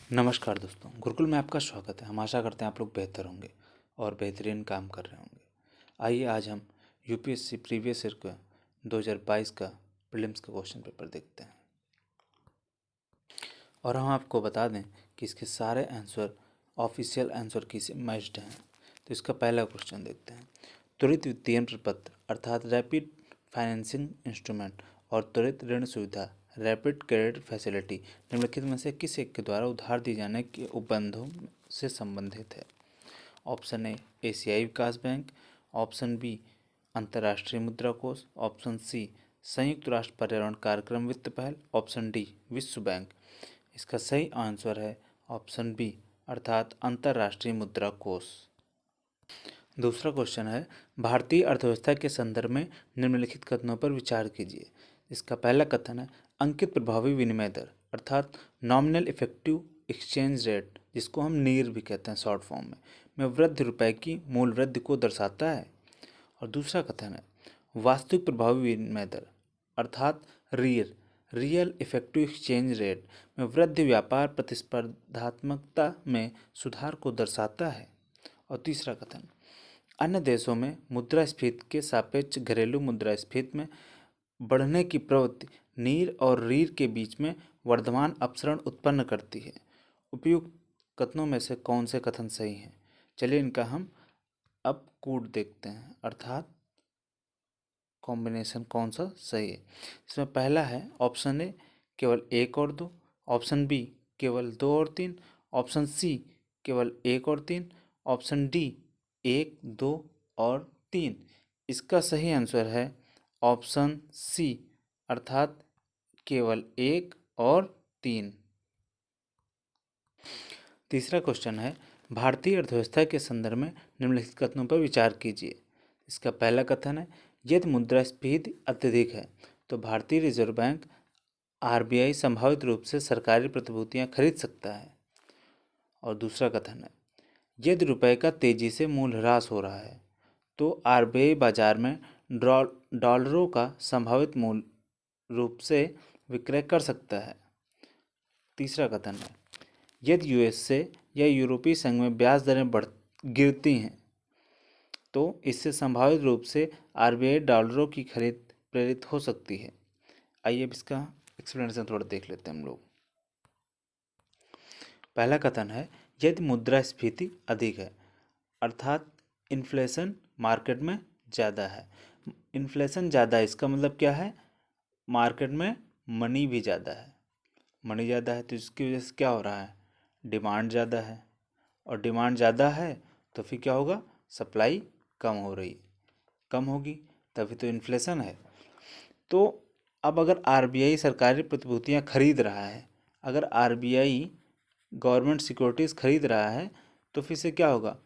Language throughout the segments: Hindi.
नमस्कार दोस्तों, गुरुकुल में आपका स्वागत है। हम आशा करते हैं आप लोग बेहतर होंगे और बेहतरीन काम कर रहे होंगे। आइए आज हम यूपीएससी प्रीवियस ईयर का 2022 का प्रीलिम्स का क्वेश्चन पेपर देखते हैं और हम आपको बता दें कि इसके सारे आंसर ऑफिशियल आंसर की से मैच्ड हैं। तो इसका पहला क्वेश्चन देखते हैं। त्वरित वित्तीय प्रपत्र अर्थात रैपिड फाइनेंसिंग इंस्ट्रूमेंट और त्वरित ऋण सुविधा रैपिड क्रेडिट फैसिलिटी निम्नलिखित में से किस एक के द्वारा उधार दिए जाने के उपबंधों से संबंधित है? ऑप्शन ए एशियाई विकास बैंक, ऑप्शन बी अंतर्राष्ट्रीय मुद्रा कोष, ऑप्शन सी संयुक्त राष्ट्र पर्यावरण कार्यक्रम वित्त पहल, ऑप्शन डी विश्व बैंक। इसका सही आंसर है ऑप्शन बी अर्थात अंतर्राष्ट्रीय मुद्रा कोष। दूसरा क्वेश्चन है, भारतीय अर्थव्यवस्था के संदर्भ में निम्नलिखित कथनों पर विचार कीजिए। इसका पहला कथन है, अंकित प्रभावी विनिमय दर अर्थात नॉमिनल इफेक्टिव एक्सचेंज रेट, जिसको हम नीर भी कहते हैं शॉर्ट फॉर्म में वृद्धि रुपए की मूल वृद्धि को दर्शाता है। और दूसरा कथन है, वास्तविक प्रभावी विनिमय दर अर्थात रियल इफेक्टिव एक्सचेंज रेट में वृद्धि व्यापार प्रतिस्पर्धात्मकता में सुधार को दर्शाता है। और तीसरा कथन, अन्य देशों में मुद्रास्फीति के सापेक्ष घरेलू मुद्रास्फीति में बढ़ने की प्रवृत्ति नीर और रीर के बीच में वर्धमान अपसरण उत्पन्न करती है। उपयुक्त कथनों में से कौन से कथन सही हैं? चलिए इनका हम अब कूट देखते हैं अर्थात कॉम्बिनेशन कौन सा सही है। इसमें पहला है ऑप्शन ए केवल 1 और 2, ऑप्शन बी केवल 2 और 3, ऑप्शन सी केवल 1 और 3, ऑप्शन डी 1, 2 और 3। इसका सही आंसर है ऑप्शन सी अर्थात केवल 1 और 3। तीसरा क्वेश्चन है, भारतीय अर्थव्यवस्था के संदर्भ में निम्नलिखित कथनों पर विचार कीजिए। इसका पहला कथन है, यदि मुद्रास्फीति अत्यधिक है तो भारतीय रिजर्व बैंक आरबीआई संभावित रूप से सरकारी प्रतिभूतियां खरीद सकता है। और दूसरा कथन है, यदि रुपए का तेजी से मूल्य ह्रास हो रहा है तो आरबीआई बाजार में डॉलरों का संभावित मूल्य रूप से विक्रय कर सकता है। तीसरा कथन है, यदि यूएसए या यूरोपीय संघ में ब्याज दरें गिरती हैं तो इससे संभावित रूप से आरबीआई डॉलरों की खरीद प्रेरित हो सकती है। आइए अब इसका एक्सप्लेनेशन थोड़ा देख लेते हैं हम लोग। पहला कथन है, यदि मुद्रास्फीति अधिक है अर्थात इन्फ्लेशन मार्केट में ज़्यादा है। इन्फ्लेशन ज़्यादा है इसका मतलब क्या है? मार्केट में मनी भी ज़्यादा है। मनी ज़्यादा है तो इसकी वजह से क्या हो रहा है? डिमांड ज़्यादा है और डिमांड ज़्यादा है तो फिर क्या होगा? सप्लाई कम हो रही है, कम होगी तभी तो इन्फ्लेशन है। तो अब अगर आरबीआई सरकारी प्रतिभूतियां खरीद रहा है, अगर आरबीआई गवर्नमेंट सिक्योरिटीज़ खरीद रहा है तो फिर से क्या होगा?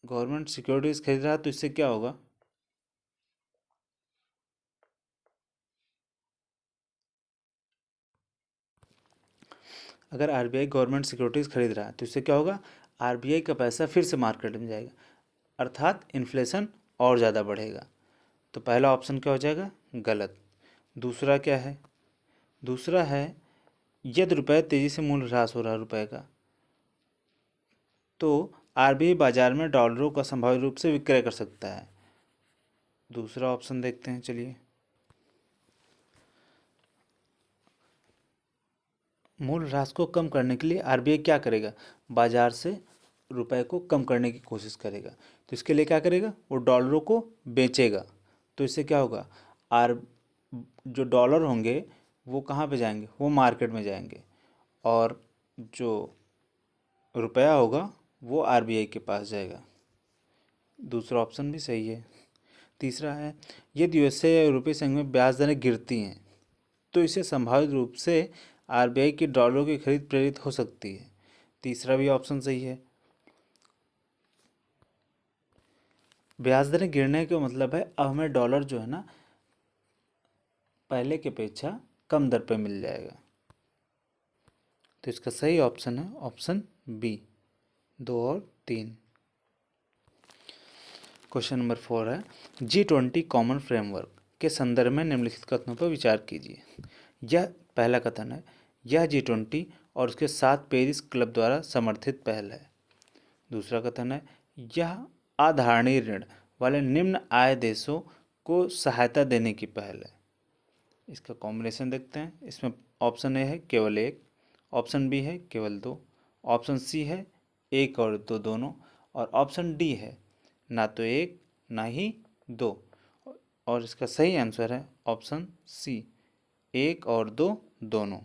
गवर्नमेंट सिक्योरिटीज़ खरीद रहा है तो इससे क्या होगा? अगर आरबीआई गवर्नमेंट सिक्योरिटीज़ खरीद रहा है तो इससे क्या होगा? आरबीआई का पैसा फिर से मार्केट में जाएगा अर्थात इन्फ्लेशन और ज़्यादा बढ़ेगा। तो पहला ऑप्शन क्या हो जाएगा? गलत। दूसरा क्या है? दूसरा है, यदि रुपये तेज़ी से मूल्य ह्रास हो रहा है रुपये का तो आरबीआई बाजार में डॉलरों का संभावित रूप से विक्रय कर सकता है। दूसरा ऑप्शन देखते हैं। चलिए, मूल्य ह्रास को कम करने के लिए आरबीआई क्या करेगा? बाजार से रुपए को कम करने की कोशिश करेगा। तो इसके लिए क्या करेगा? वो डॉलरों को बेचेगा। तो इससे क्या होगा? आर जो डॉलर होंगे वो कहाँ पे जाएंगे? वो मार्केट में जाएंगे और जो रुपया होगा वो आरबीआई के पास जाएगा। दूसरा ऑप्शन भी सही है। तीसरा है, यदि यूएसए या यूरोपीय संघ में ब्याज दरें गिरती हैं तो इससे संभावित रूप से आरबीआई की डॉलरों की खरीद प्रेरित हो सकती है। तीसरा भी ऑप्शन सही है। ब्याज दरें गिरने का मतलब है अब हमें डॉलर जो है ना पहले की अपेक्षा कम दर पे मिल जाएगा। तो इसका सही ऑप्शन है ऑप्शन बी 2 और 3। क्वेश्चन नंबर 4 है, G20 कॉमन फ्रेमवर्क के संदर्भ में निम्नलिखित कथनों पर विचार कीजिए। यह पहला कथन है, यह G20 और उसके साथ पेरिस क्लब द्वारा समर्थित पहल है। दूसरा कथन है, यह आधारणीय ऋण वाले निम्न आय देशों को सहायता देने की पहल है। इसका कॉम्बिनेशन देखते हैं। इसमें ऑप्शन ए है केवल एक, ऑप्शन बी है केवल दो, ऑप्शन सी है एक और दो दोनों, और ऑप्शन डी है ना तो एक ना ही दो। और इसका सही आंसर है ऑप्शन सी, एक और दो दोनों।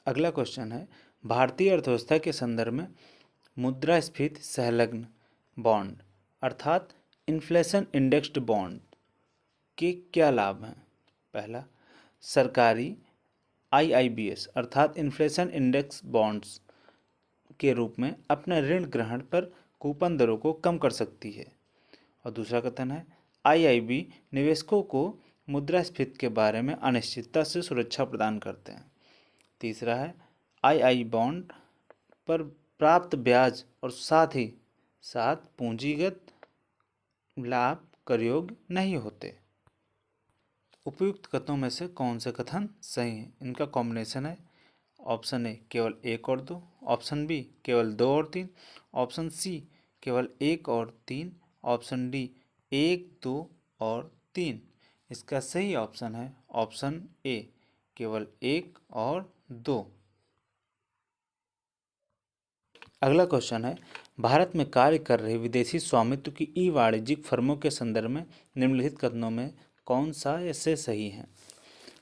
अगला क्वेश्चन है, भारतीय अर्थव्यवस्था के संदर्भ में मुद्रास्फीति संलग्न बॉन्ड अर्थात इन्फ्लेशन इंडेक्स्ड बॉन्ड के क्या लाभ हैं? पहला, सरकारी IIBS अर्थात इन्फ्लेशन इंडेक्स बॉन्ड्स के रूप में अपने ऋण ग्रहण पर कूपन दरों को कम कर सकती है। और दूसरा कथन है, IIB निवेशकों को मुद्रास्फीति के बारे में अनिश्चितता से सुरक्षा प्रदान करते हैं। तीसरा है, II बॉन्ड पर प्राप्त ब्याज और साथ ही साथ पूंजीगत लाभ कर योग्य नहीं होते। उपयुक्त कथनों में से कौन से कथन सही हैं? इनका कॉम्बिनेशन है ऑप्शन ए केवल एक और दो, ऑप्शन बी केवल दो और तीन, ऑप्शन सी केवल एक और तीन, ऑप्शन डी एक दो और तीन। इसका सही ऑप्शन है ऑप्शन ए केवल एक और दो। अगला क्वेश्चन है, भारत में कार्य कर रही विदेशी स्वामित्व की वाणिज्यिक फर्मों के संदर्भ में निम्नलिखित कथनों में कौन सा ऐसे सही है?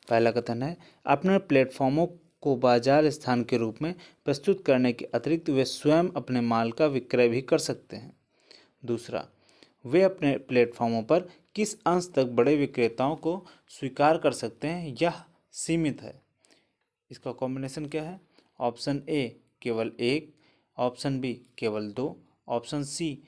पहला कथन है, अपने प्लेटफॉर्मों को बाजार स्थान के रूप में प्रस्तुत करने के अतिरिक्त वे स्वयं अपने माल का विक्रय भी कर सकते हैं। दूसरा, वे अपने प्लेटफॉर्मों पर किस अंश तक बड़े विक्रेताओं को स्वीकार कर सकते हैं, यह सीमित है। इसका कॉम्बिनेशन क्या है? ऑप्शन ए केवल एक, ऑप्शन बी केवल दो, ऑप्शन सी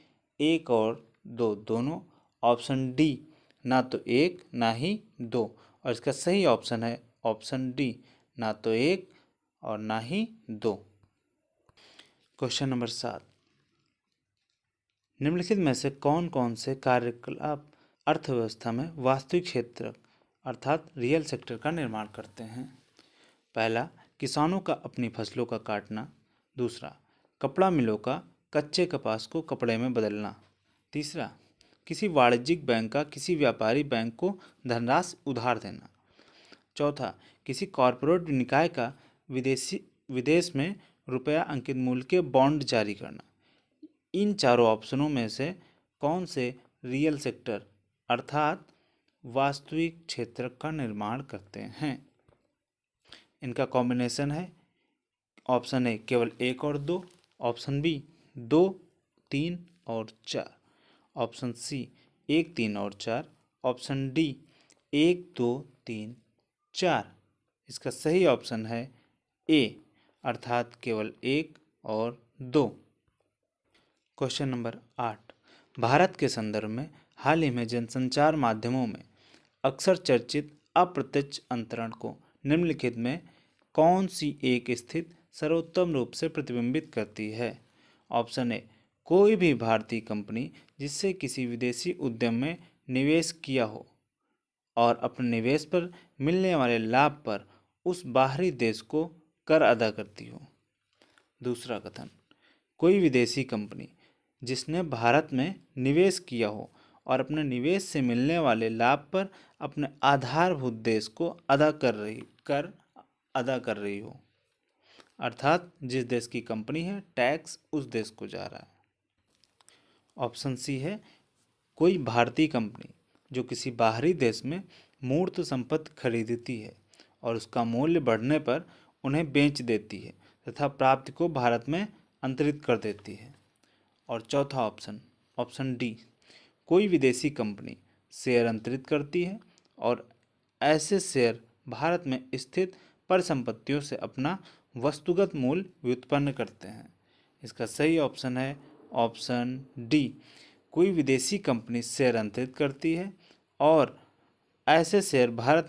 एक और दो दोनों, ऑप्शन डी ना तो एक ना ही दो। और इसका सही ऑप्शन है ऑप्शन डी, ना तो एक और ना ही दो। क्वेश्चन नंबर 7, निम्नलिखित में से कौन कौन से कार्यकलाप अर्थव्यवस्था में वास्तविक क्षेत्र अर्थात रियल सेक्टर का निर्माण करते हैं? पहला, किसानों का अपनी फसलों का काटना। दूसरा, कपड़ा मिलों का कच्चे कपास को कपड़े में बदलना। तीसरा, किसी वाणिज्यिक बैंक का किसी व्यापारी बैंक को धनराशि उधार देना। चौथा, किसी कॉरपोरेट निकाय का विदेश में रुपया अंकित मूल्य के बॉन्ड जारी करना। इन चारों ऑप्शनों में से कौन से रियल सेक्टर अर्थात वास्तविक क्षेत्र का निर्माण करते हैं? इनका कॉम्बिनेशन है ऑप्शन ए केवल एक और दो, ऑप्शन बी दो तीन और चार, ऑप्शन सी एक तीन और चार, ऑप्शन डी एक दो तीन चार। इसका सही ऑप्शन है ए अर्थात केवल एक और दो। क्वेश्चन नंबर 8, भारत के संदर्भ में हाल ही में जनसंचार माध्यमों में अक्सर चर्चित अप्रत्यक्ष अंतरण को निम्नलिखित में कौन सी एक स्थिति सर्वोत्तम रूप से प्रतिबिंबित करती है? ऑप्शन ए, कोई भी भारतीय कंपनी जिससे किसी विदेशी उद्यम में निवेश किया हो और अपने निवेश पर मिलने वाले लाभ पर उस बाहरी देश को कर अदा करती हो। दूसरा कथन, कोई विदेशी कंपनी जिसने भारत में निवेश किया हो और अपने निवेश से मिलने वाले लाभ पर अपने आधारभूत देश को कर अदा कर रही हो, अर्थात जिस देश की कंपनी है टैक्स उस देश को जा रहा है। ऑप्शन सी है, कोई भारतीय कंपनी जो किसी बाहरी देश में मूर्त संपत्ति खरीदती है और उसका मूल्य बढ़ने पर उन्हें बेच देती है तथा प्राप्ति को भारत में अंतरित कर देती है। और चौथा ऑप्शन, ऑप्शन डी, कोई विदेशी कंपनी शेयर अंतरित करती है और ऐसे शेयर भारत में स्थित परिसंपत्तियों से अपना वस्तुगत मूल्य व्युत्पन्न करते हैं। इसका सही ऑप्शन है ऑप्शन डी, कोई विदेशी कंपनी शेयर अंतरित करती है और ऐसे शेयर भारत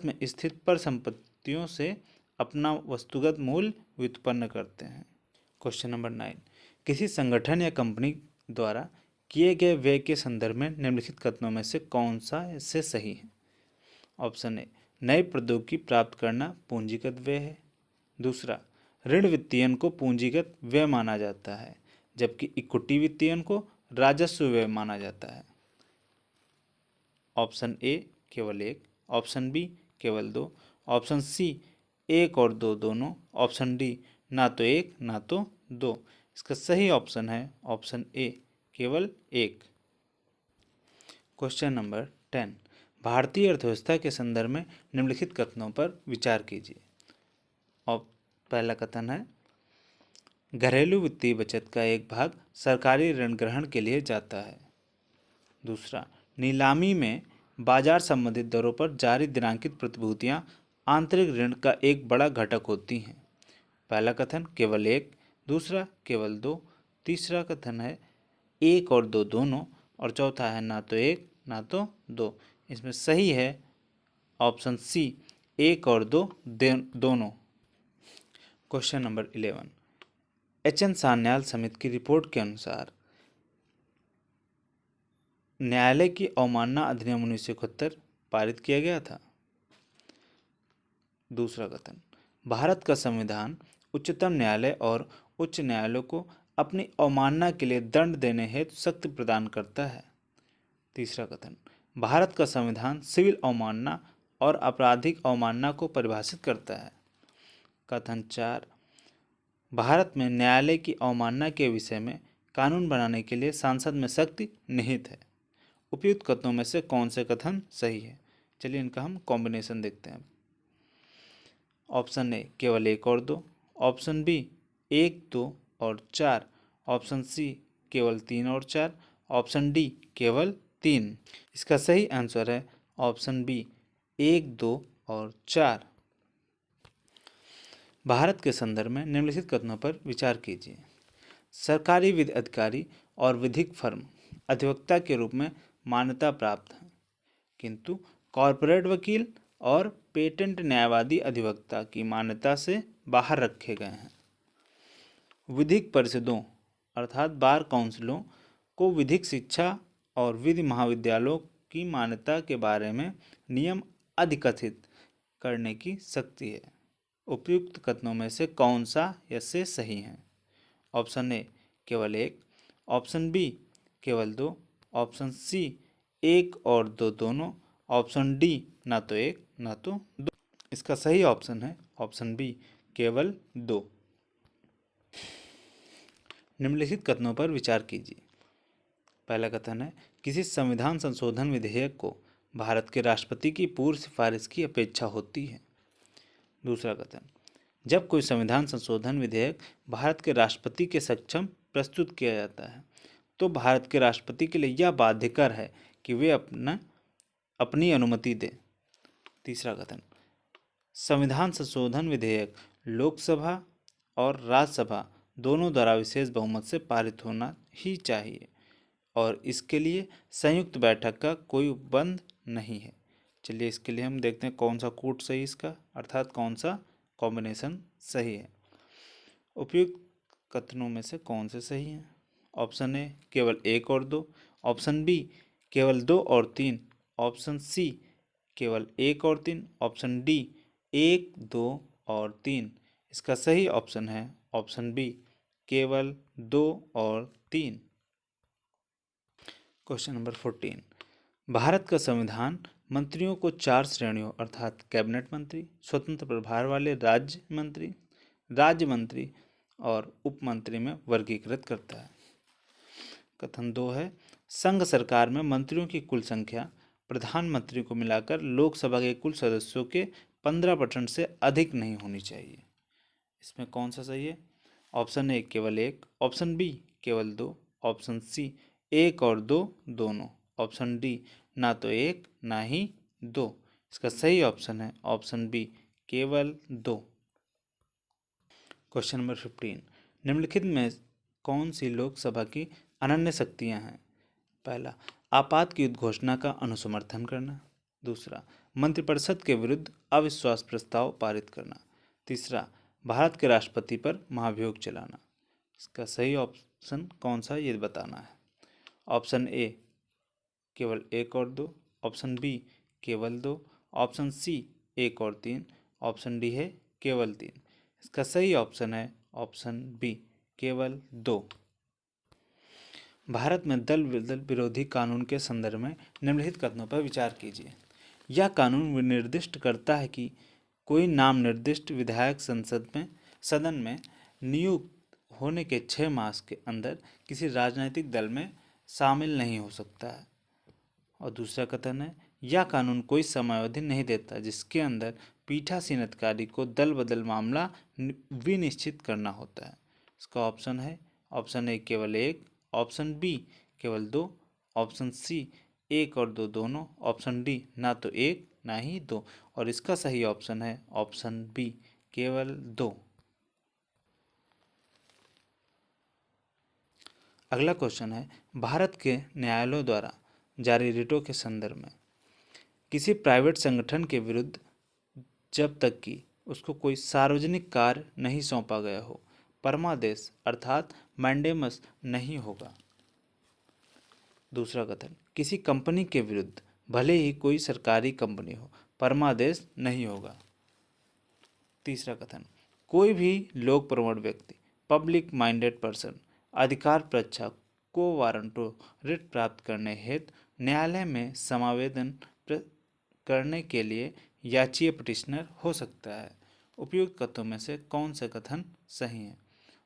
में स्थित परिसंपत्तियों से अपना वस्तुगत मूल्य व्युत्पन्न करते हैं। क्वेश्चन नंबर 9, किसी संगठन या कंपनी द्वारा किए गए व्यय के संदर्भ में निम्नलिखित कथनों में से कौन सा इससे सही है? ऑप्शन ए, नई प्रौद्योगिकी प्राप्त करना पूंजीगत व्यय है। दूसरा, ऋण वित्तीयन को पूंजीगत व्यय माना जाता है, जबकि इक्विटी वित्तीयन को राजस्व व्यय माना जाता है। ऑप्शन ए केवल एक, ऑप्शन बी केवल दो, ऑप्शन सी एक और दो दोनों, ऑप्शन डी ना तो एक ना तो दो। इसका सही ऑप्शन है ऑप्शन ए केवल एक। क्वेश्चन नंबर 10, भारतीय अर्थव्यवस्था के संदर्भ में निम्नलिखित कथनों पर विचार कीजिए। और पहला कथन है, घरेलू वित्तीय बचत का एक भाग सरकारी ऋण ग्रहण के लिए जाता है। दूसरा, नीलामी में बाजार संबंधित दरों पर जारी दिनांकित प्रतिभूतियां आंतरिक ऋण का एक बड़ा घटक होती हैं। पहला कथन केवल एक, दूसरा केवल दो, तीसरा कथन है एक और दो दोनों, और चौथा है ना तो एक ना तो दो। इसमें सही है ऑप्शन सी एक और दो दोनों। Question number 11, H.N.. सान्याल समिति की रिपोर्ट के अनुसार न्यायालय की अवमानना अधिनियम 1971 पारित किया गया था। दूसरा कथन, भारत का संविधान उच्चतम न्यायालय और उच्च न्यायालयों को अपनी अवमानना के लिए दंड देने हेतु शक्ति प्रदान करता है। तीसरा कथन, भारत का संविधान सिविल अवमानना और आपराधिक अवमानना को परिभाषित करता है। कथन 4, भारत में न्यायालय की अवमानना के विषय में कानून बनाने के लिए संसद में शक्ति निहित है। उपयुक्त कथनों में से कौन से कथन सही है? चलिए इनका हम कॉम्बिनेशन देखते हैं। ऑप्शन ए केवल एक और दो, ऑप्शन बी एक दो और चार, ऑप्शन सी केवल तीन और चार, ऑप्शन डी केवल तीन। इसका सही आंसर है ऑप्शन बी एक दो और चार। भारत के संदर्भ में निम्नलिखित कथनों पर विचार कीजिए। सरकारी विधि अधिकारी और विधिक फर्म अधिवक्ता के रूप में मान्यता प्राप्त हैं, किंतु कॉर्पोरेट वकील और पेटेंट न्यायवादी अधिवक्ता की मान्यता से बाहर रखे गए हैं। विधिक परिषदों अर्थात बार काउंसिलों को विधिक शिक्षा और विधि महाविद्यालयों की मान्यता के बारे में नियम अधिकथित करने की शक्ति है। उपयुक्त कथनों में से कौन सा इससे सही है? ऑप्शन ए केवल एक, ऑप्शन बी केवल दो, ऑप्शन सी एक और दो दोनों, ऑप्शन डी ना तो एक ना तो दो। इसका सही ऑप्शन है ऑप्शन बी केवल दो। निम्नलिखित कथनों पर विचार कीजिए। पहला कथन है, किसी संविधान संशोधन विधेयक को भारत के राष्ट्रपति की पूर्व सिफारिश की अपेक्षा होती है। दूसरा कथन, जब कोई संविधान संशोधन विधेयक भारत के राष्ट्रपति के समक्ष प्रस्तुत किया जाता है तो भारत के राष्ट्रपति के लिए यह बाध्यकर है कि वे अपनी अनुमति दें। तीसरा कथन, संविधान संशोधन विधेयक लोकसभा और राज्यसभा दोनों द्वारा विशेष बहुमत से पारित होना ही चाहिए और इसके लिए संयुक्त बैठक का कोई उपबंध नहीं है। चलिए इसके लिए हम देखते हैं कौन सा कूट सही इसका अर्थात कौन सा कॉम्बिनेशन सही है। उपयुक्त कथनों में से कौन से सही हैं? ऑप्शन ए केवल एक और दो, ऑप्शन बी केवल दो और तीन, ऑप्शन सी केवल एक और तीन, ऑप्शन डी एक दो और तीन। इसका सही ऑप्शन है ऑप्शन बी केवल दो और तीन। क्वेश्चन नंबर 14, भारत का संविधान मंत्रियों को चार श्रेणियों अर्थात कैबिनेट मंत्री, स्वतंत्र प्रभार वाले राज्य मंत्री और उप मंत्री में वर्गीकृत करता है। कथन 2 है, संघ सरकार में मंत्रियों की कुल संख्या प्रधानमंत्री को मिलाकर लोकसभा के कुल सदस्यों के 15% से अधिक नहीं होनी चाहिए। इसमें कौन सा सही है? ऑप्शन ए केवल एक, ऑप्शन बी केवल दो, ऑप्शन सी एक और दो दोनों, ऑप्शन डी ना तो एक ना ही दो। इसका सही ऑप्शन है ऑप्शन बी केवल दो। क्वेश्चन नंबर 15, निम्नलिखित में कौन सी लोकसभा की अनन्य शक्तियां हैं? पहला, आपात की उद्घोषणा का अनुसमर्थन करना। दूसरा, मंत्रिपरिषद के विरुद्ध अविश्वास प्रस्ताव पारित करना। तीसरा, भारत के राष्ट्रपति पर महाभियोग चलाना। इसका सही ऑप्शन कौन सा ये बताना है। ऑप्शन ए केवल एक और दो, ऑप्शन बी केवल दो, ऑप्शन सी 1 और 3, ऑप्शन डी है केवल 3। इसका सही ऑप्शन है ऑप्शन बी केवल 2। भारत में दल विरोधी कानून के संदर्भ में निम्नलिखित कथनों पर विचार कीजिए। यह कानून निर्दिष्ट करता है कि कोई नाम निर्दिष्ट विधायक सदन में नियुक्त होने के 6 मास के अंदर किसी राजनीतिक दल में शामिल नहीं हो सकता है। और दूसरा कथन है, यह कानून कोई समयावधि नहीं देता जिसके अंदर पीठासीन अधिकारी को दल बदल मामला विनिश्चित करना होता है। इसका ऑप्शन है ऑप्शन ए केवल 1, ऑप्शन बी केवल 2, ऑप्शन सी 1 और 2 दोनों, ऑप्शन डी ना तो 1 ना ही 2। और इसका सही ऑप्शन है ऑप्शन बी केवल 2। अगला क्वेश्चन है, भारत के न्यायालयों द्वारा जारी रिटों के संदर्भ में किसी प्राइवेट संगठन के विरुद्ध जब तक कि उसको कोई सार्वजनिक कार्य नहीं सौंपा गया हो, परमादेश अर्थात मैंडेमस नहीं होगा। दूसरा कथन, किसी कंपनी के विरुद्ध भले ही कोई सरकारी कंपनी हो, परमादेश नहीं होगा। तीसरा कथन, कोई भी लोक प्रवण व्यक्ति, पब्लिक माइंडेड पर्सन, अधिकार परीक्षा को वारंटो रिट प्राप्त करने हेतु न्यायालय में समावेदन करने के लिए याचिए पिटिशनर हो सकता है। उपयुक्त कथनों में से कौन से कथन सही हैं?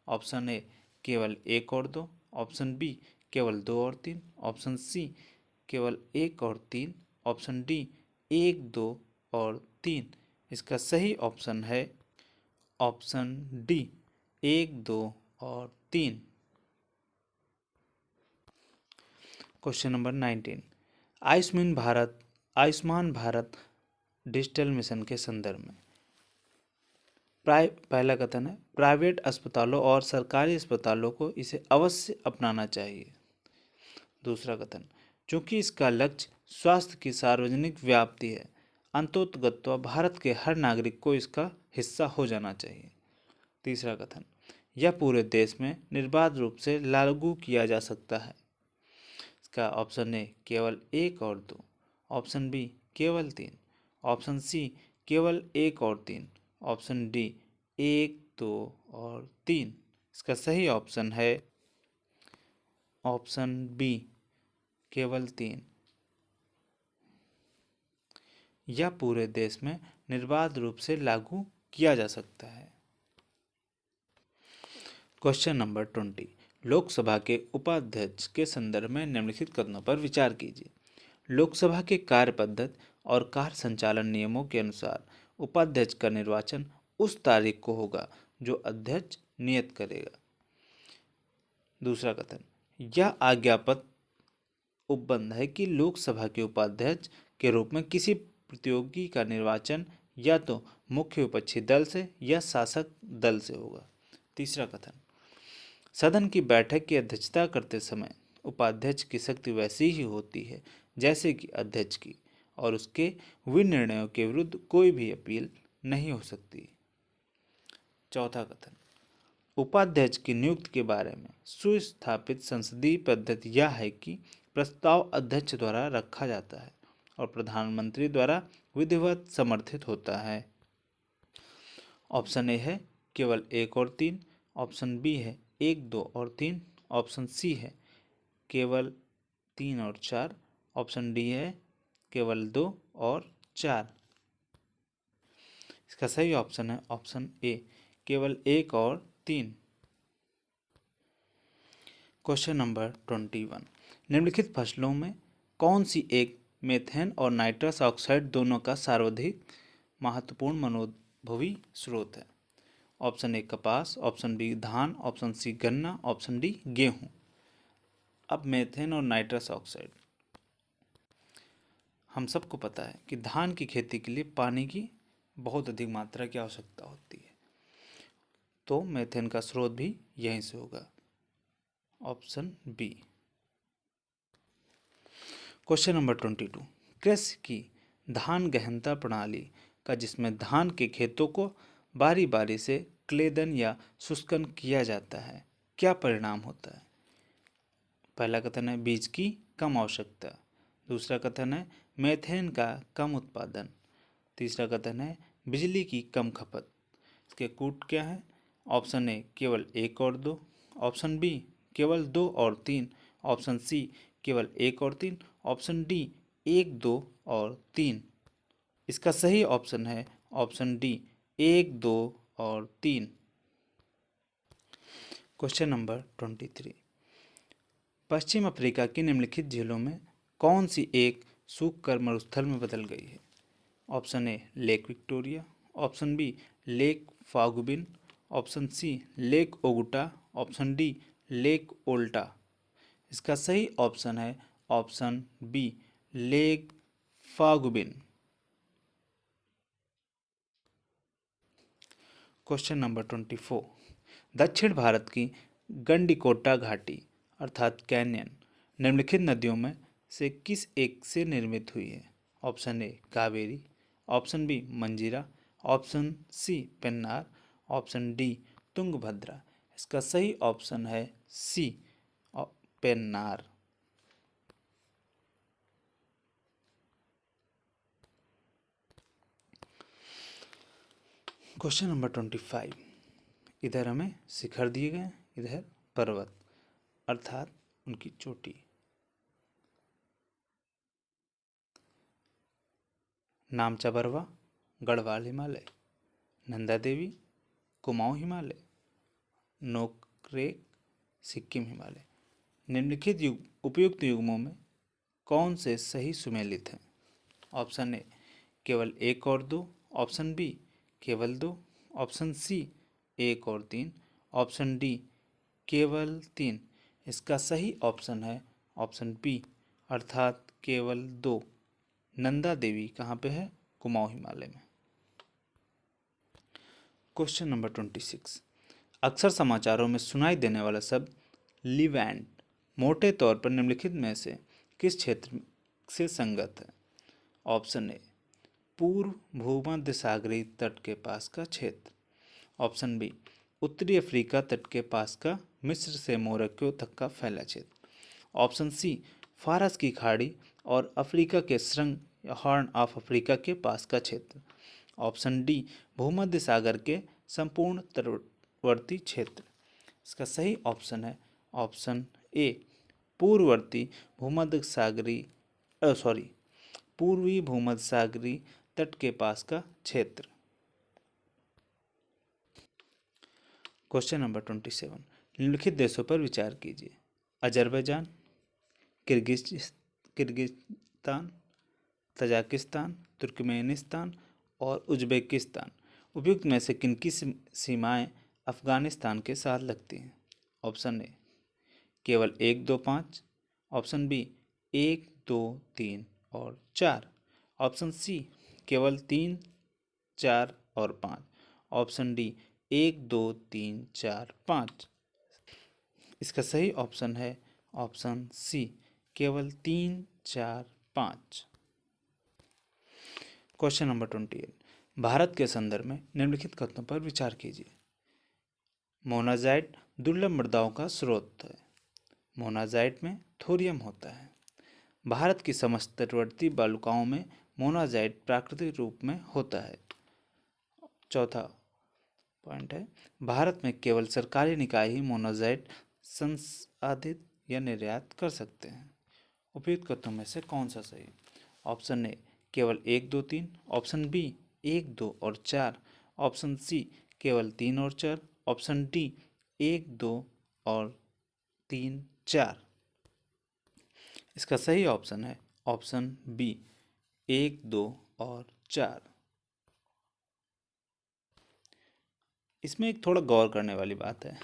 ऑप्शन ए केवल 1 और 2, ऑप्शन बी केवल 2 और 3, ऑप्शन सी केवल 1 और 3, ऑप्शन डी 1, 2 और 3। इसका सही ऑप्शन है ऑप्शन डी 1, 2 और 3। Question number 19, Ayushman Bharat digital mission के संदर्भ में पहला कथन है, प्राइवेट अस्पतालों और सरकारी अस्पतालों को इसे अवश्य अपनाना चाहिए। दूसरा कथन, चूंकि इसका लक्ष्य स्वास्थ्य की सार्वजनिक व्याप्ति है, अंततोगत्वा भारत के हर नागरिक को इसका हिस्सा हो जाना चाहिए। तीसरा कथन, यह पूरे देश में निर्बाध रूप से लागू किया जा सकता है। इसका ऑप्शन ए केवल 1 और 2, ऑप्शन बी केवल 3, ऑप्शन सी केवल 1 और 3, ऑप्शन डी 1, 2 और 3। इसका सही ऑप्शन है ऑप्शन बी केवल 3। यह पूरे देश में निर्बाध रूप से लागू किया जा सकता है। क्वेश्चन नंबर 20, लोकसभा के उपाध्यक्ष के संदर्भ में निम्नलिखित कथनों पर विचार कीजिए। लोकसभा के कार्य पद्धति और कार्य संचालन नियमों के अनुसार उपाध्यक्ष का निर्वाचन उस तारीख को होगा जो अध्यक्ष नियत करेगा। दूसरा कथन, यह आज्ञापत्र उपबंध है कि लोकसभा के उपाध्यक्ष के रूप में किसी प्रतियोगी का निर्वाचन या तो मुख्य विपक्षी दल से या शासक दल से होगा। तीसरा कथन, सदन की बैठक की अध्यक्षता करते समय उपाध्यक्ष की शक्ति वैसी ही होती है जैसे कि अध्यक्ष की, और उसके विनिर्णयों के विरुद्ध कोई भी अपील नहीं हो सकती। चौथा कथन, उपाध्यक्ष की नियुक्ति के बारे में सुस्थापित संसदीय पद्धति यह है कि प्रस्ताव अध्यक्ष द्वारा रखा जाता है और प्रधानमंत्री द्वारा विधिवत समर्थित होता है। ऑप्शन ए है केवल 1 और 3, ऑप्शन बी है 1, 2 और 3, ऑप्शन सी है केवल 3 और 4, ऑप्शन डी है केवल 2 और 4। इसका सही ऑप्शन है ऑप्शन ए केवल 1 और 3। क्वेश्चन नंबर 21, निम्नलिखित फसलों में कौन सी एक मेथेन और नाइट्रस ऑक्साइड दोनों का सर्वाधिक महत्वपूर्ण मनोभवी स्रोत है? ऑप्शन ए कपास, ऑप्शन बी धान, ऑप्शन सी गन्ना, ऑप्शन डी गेहूं। अब मेथेन और नाइट्रस ऑक्साइड, हम सबको पता है कि धान की खेती के लिए पानी की बहुत अधिक मात्रा की आवश्यकता होती है, तो मेथेन का स्रोत भी यहीं से होगा, ऑप्शन बी। क्वेश्चन नंबर 22, कृषि की धान गहनता प्रणाली का जिसमें धान के खेतों को बारी बारी से क्लेदन या शुष्कन किया जाता है, क्या परिणाम होता है? पहला कथन है बीज की कम आवश्यकता, दूसरा कथन है मेथेन का कम उत्पादन, तीसरा कथन है बिजली की कम खपत। इसके कूट क्या है? ऑप्शन ए केवल 1 और 2, ऑप्शन बी केवल 2 और 3, ऑप्शन सी केवल 1 और 3, ऑप्शन डी 1, 2 और 3। इसका सही ऑप्शन है ऑप्शन डी 1, 2 और 3। Question number 23। पश्चिम अफ्रीका की निम्नलिखित झीलों में कौन सी एक सूख कर मरुस्थल में बदल गई है? Option A lake Victoria, option B lake Faguibine, option C lake Oguta, option D lake Volta. इसका सही ऑप्शन है option B lake Faguibine. Question number 24। दक्षिण भारत की गंडीकोटा घाटी अर्थात कैन्यन निम्नलिखित नदियों में से किस एक से निर्मित हुई है? Option A Kaveri, option B Manjira, option C Pennar, option D Tungabhadra. इसका सही ऑप्शन है सी पेन्नार। Question number 25। इधर हमें शिखर दिए गए, इधर पर्वत अर्थात उनकी चोटी। नामचा बरवा गढ़वाल हिमालय, नंदा देवी कुमाऊं हिमालय, नोकरेक सिक्किम हिमालय। निम्नलिखित उपयुक्त युग्मों में कौन से सही सुमेलित हैं? ऑप्शन ए केवल 1 और 2, ऑप्शन बी केवल 2, ऑप्शन सी 1 और 3, ऑप्शन डी केवल 3। इसका सही ऑप्शन है ऑप्शन बी अर्थात केवल 2। नंदा देवी कहाँ पे है? कुमाऊं हिमालय में। Question number 26। अक्सर समाचारों में सुनाई देने वाला शब्द लीवैंड मोटे तौर पर निम्नलिखित में से किस क्षेत्र से संगत है? ऑप्शन ए पूर्व भूमध्य सागरीय तट के पास का क्षेत्र, ऑप्शन बी उत्तरी अफ्रीका तट के पास का मिस्र से मोरक्को तक का फैला क्षेत्र, ऑप्शन सी फारस की खाड़ी और अफ्रीका के शृंग हॉर्न ऑफ अफ्रीका के पास का क्षेत्र, ऑप्शन डी भूमध्य सागर के संपूर्ण तटवर्ती क्षेत्र। इसका सही ऑप्शन है ऑप्शन ए पूर्ववर्ती भूमध्य सागरीय पूर्वी भूमध्य सागरीय तट के पास का क्षेत्र। Question number 27। निम्नलिखित देशों पर विचार कीजिए। अजरबैजान, किर्गिस्तान, तजाकिस्तान, तुर्कमेनिस्तान और उज्बेकिस्तान। उपयुक्त में से किनकी सीमाएं अफगानिस्तान के साथ लगती हैं? ऑप्शन ए केवल 1, 2, 5, ऑप्शन बी 1, 2, 3 और 4, ऑप्शन सी केवल 3, 4 और 5, ऑप्शन डी 1, 2, 3, 4, 5। इसका सही ऑप्शन है ऑप्शन सी केवल 3, 4, 5। Question number 28। भारत के संदर्भ में निम्नलिखित कथनों पर विचार कीजिए। मोनाजाइट दुर्लभ मृदाओं का स्रोत है। मोनाजाइट में थोरियम होता है। भारत की समस्त तटवर्ती बालुकाओं में मोनाजाइट प्राकृतिक रूप में होता है। चौथा पॉइंट है भारत में केवल सरकारी निकाय ही मोनाजाइट संसाधित या निर्यात कर सकते हैं। उपयुक्त कथनों में से कौन सा सही? ऑप्शन ए केवल 1, 2, 3, ऑप्शन बी 1, 2 और 4, ऑप्शन सी केवल 3 और 4, ऑप्शन डी 1, 2 और 3, 4। इसका सही ऑप्शन है ऑप्शन बी 1, 2 और 4। इसमें एक थोड़ा गौर करने वाली बात है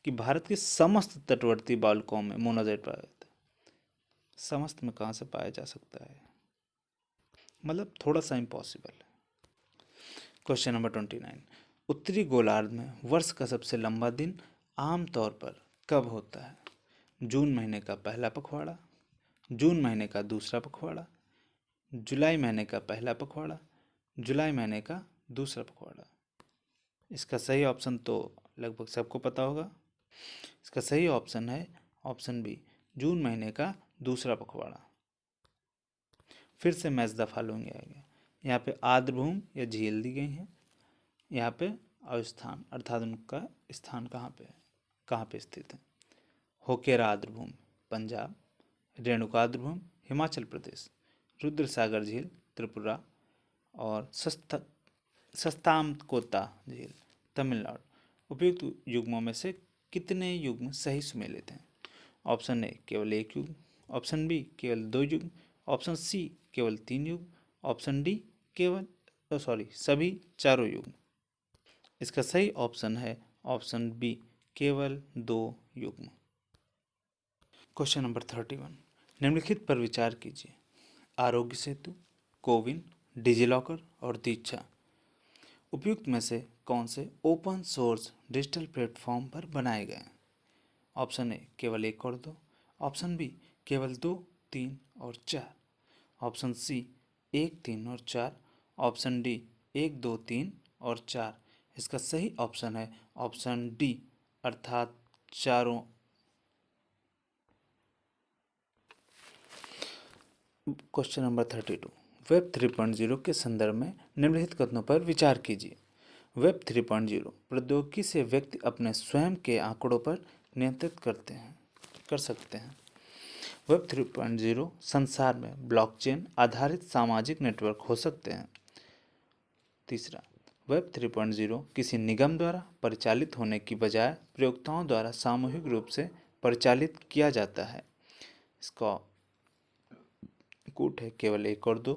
कि भारत के समस्त तटवर्ती बालुकाओं में मोनाजाइट पाया जाता है। समस्त में कहाँ से पाया जा सकता है? मतलब थोड़ा सा इम्पॉसिबल है। Question number 29। उत्तरी गोलार्ध में वर्ष का सबसे लंबा दिन आमतौर पर कब होता है? जून महीने का पहला पखवाड़ा, जून महीने का दूसरा पखवाड़ा, जुलाई महीने का पहला पखवाड़ा, जुलाई महीने का दूसरा पखवाड़ा। इसका सही ऑप्शन तो लगभग सबको पता होगा। इसका सही ऑप्शन है ऑप्शन बी जून महीने का दूसरा पखवाड़ा। फिर से मैच द फॉलोइंग आएगा। यहाँ पे आर्द्रभूमि या झील दी गई है। यहाँ पे अवस्थान अर्थात उनका स्थान कहाँ पे स्थित है। होकेरा आर्द्रभूमि पंजाब, रेणुका आर्द्रभूमि हिमाचल प्रदेश, रुद्रसागर झील त्रिपुरा और सस्तामकोता झील तमिलनाडु। उपयुक्त युग्मों में से कितने युग्म सही सुमेलित हैं? ऑप्शन ए केवल एक युग्म, ऑप्शन बी केवल 2 युग्म, ऑप्शन सी केवल 3 युग्म, ऑप्शन डी सभी चारों युग्म। इसका सही ऑप्शन है ऑप्शन बी केवल 2 युग्म। क्वेश्चन नंबर 31, निम्नलिखित पर विचार कीजिए। आरोग्य सेतु, कोविन, डिजिलॉकर और दीक्षा उपयुक्त में से कौन से ओपन सोर्स डिजिटल प्लेटफॉर्म पर बनाए गए हैं? ऑप्शन ए केवल 1 और 2, ऑप्शन बी केवल 2, 3 और 4, ऑप्शन सी 1, 3 और 4, ऑप्शन डी 1, 2, 3 और 4। इसका सही ऑप्शन है ऑप्शन डी अर्थात चारों। क्वेश्चन नंबर 32, वेब 3.0 के संदर्भ में निम्नलिखित कथनों पर विचार कीजिए। वेब 3.0 प्रौद्योगिकी से व्यक्ति अपने स्वयं के आंकड़ों पर नियंत्रित कर सकते हैं। वेब 3.0 संसार में ब्लॉकचेन आधारित सामाजिक नेटवर्क हो सकते हैं। तीसरा, वेब 3.0 किसी निगम द्वारा परिचालित होने की बजाय प्रयोक्ताओं द्वारा सामूहिक रूप से परिचालित किया जाता है। इसका कूट है केवल 1 और 2,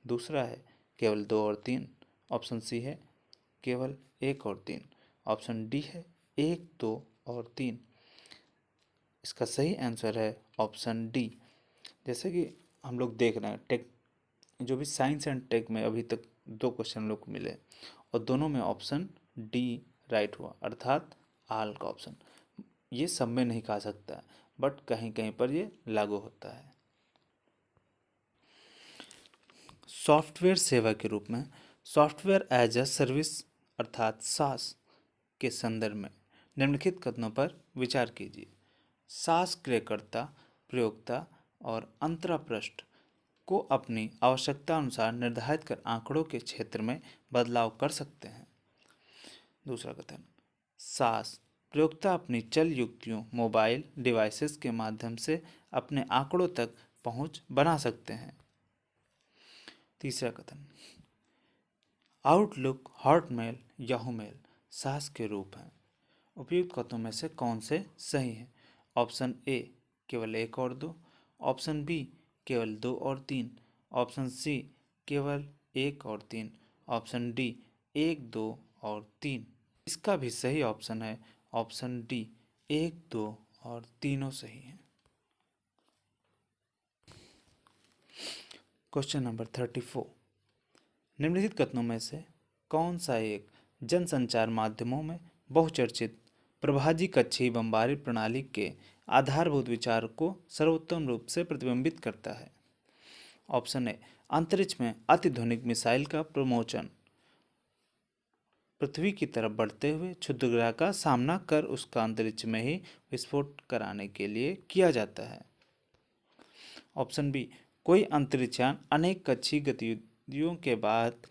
दूसरा है केवल 2 और 3, ऑप्शन सी है केवल 1 और 3, ऑप्शन डी है 1, 2 और 3। इसका सही आंसर है ऑप्शन डी। जैसे कि हम लोग देख रहे हैं टेक, जो भी साइंस एंड टेक में अभी तक 2 क्वेश्चन लोग को मिले और दोनों में ऑप्शन डी राइट हुआ, अर्थात आल का ऑप्शन। ये सब में नहीं कहा सकता बट कहीं कहीं पर ये लागू होता है। सॉफ्टवेयर सेवा के रूप में सॉफ्टवेयर एज अ सर्विस अर्थात सास के संदर्भ में निम्नलिखित कथनों पर विचार कीजिए। सास क्रयकर्ता, प्रयोक्ता और अंतरापृष्ठ को अपनी आवश्यकता अनुसार निर्धारित कर आंकड़ों के क्षेत्र में बदलाव कर सकते हैं। दूसरा कथन, सास प्रयोक्ता अपनी चल युक्तियों मोबाइल डिवाइसेस के माध्यम से अपने आंकड़ों तक पहुंच बना सकते हैं। तीसरा कथन, आउटलुक, हॉटमेल, याहू मेल सास के रूप हैं। उपयुक्त कथनों में से कौन से सही हैं? ऑप्शन ए केवल 1 और 2, ऑप्शन बी केवल 2 और 3, ऑप्शन सी केवल 1 और 3, ऑप्शन डी 1, 2 और 3। इसका भी सही ऑप्शन है ऑप्शन डी 1, 2 और तीनों सही हैं। क्वेश्चन नंबर 34, निम्नलिखित कथनों में से कौन सा एक जनसंचार माध्यमों में बहुचर्चित प्रभाजी कक्षीय बमबारी प्रणाली के आधारभूत विचार को सर्वोत्तम रूप से प्रतिबिंबित करता है? ऑप्शन ए अंतरिक्ष में अतिध्वनिक मिसाइल का प्रमोशन पृथ्वी की तरफ बढ़ते हुए क्षुद्रग्रह का सामना कर उसका अंतरिक्ष में ही विस्फोट कराने के लिए किया जाता है। ऑप्शन बी कोई अंतरिक्षयान अनेक कक्षीय गतिविधियों के बाद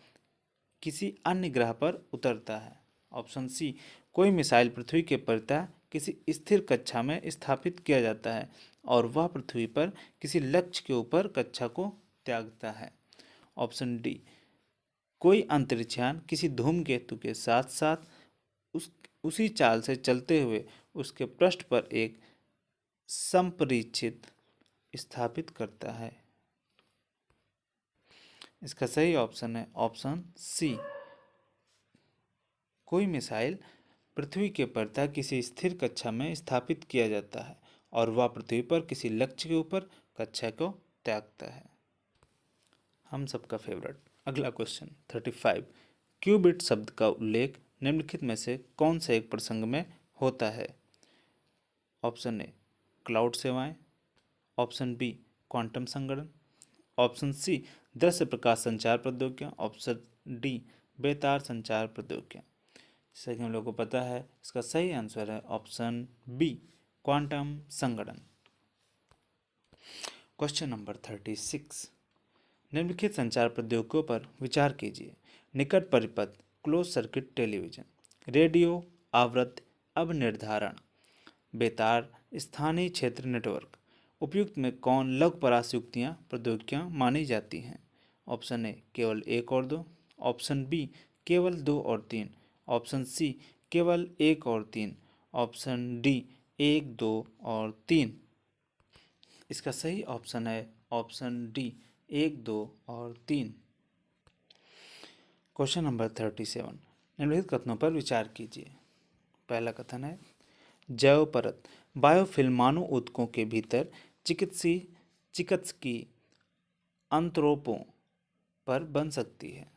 किसी अन्य ग्रह पर उतरता है। ऑप्शन सी कोई मिसाइल पृथ्वी के परितः किसी स्थिर कक्षा में स्थापित किया जाता है और वह पृथ्वी पर किसी लक्ष्य के ऊपर कक्षा को त्यागता है। ऑप्शन डी कोई अंतरिक्षयान किसी धूमकेतु के साथ साथ उसी चाल से चलते हुए उसके पृष्ठ पर एक संपरीक्षित स्थापित करता है। इसका सही ऑप्शन है ऑप्शन सी कोई मिसाइल पृथ्वी के परितः किसी स्थिर कक्षा में स्थापित किया जाता है और वह पृथ्वी पर किसी लक्ष्य के ऊपर कक्षा को त्यागता है। हम सबका फेवरेट अगला क्वेश्चन 35, क्यूबिट शब्द का उल्लेख निम्नलिखित में से कौन से एक प्रसंग में होता है? ऑप्शन ए क्लाउड सेवाएं, ऑप्शन बी क्वांटम संगणन, ऑप्शन सी दृश्य प्रकाश संचार प्रौद्योगिकियां, ऑप्शन डी बेतार संचार प्रौद्योगिकियां। जैसा कि हम लोग को पता है इसका सही आंसर है ऑप्शन बी क्वांटम संगणन। क्वेश्चन नंबर 36, निम्नलिखित संचार प्रौद्योगिकियों पर विचार कीजिए। निकट परिपथ, क्लोज सर्किट टेलीविजन, रेडियो आवृत्ति अब निर्धारण, बेतार स्थानीय क्षेत्र नेटवर्क। उपयुक्त में कौन लघु परास युक्तियाँ प्रौद्योगिकियाँ मानी जाती हैं? ऑप्शन ए केवल 1 और 2, ऑप्शन बी केवल 2 और 3, ऑप्शन सी केवल 1 और 3, ऑप्शन डी 1, 2 और 3। इसका सही ऑप्शन है ऑप्शन डी 1, 2 और 3। क्वेश्चन नंबर 37, निम्नलिखित कथनों पर विचार कीजिए। पहला कथन है जैव परत बायोफिल्म मानव ऊतकों के भीतर चिकित्सकीय अंतरोपों पर बन सकती है।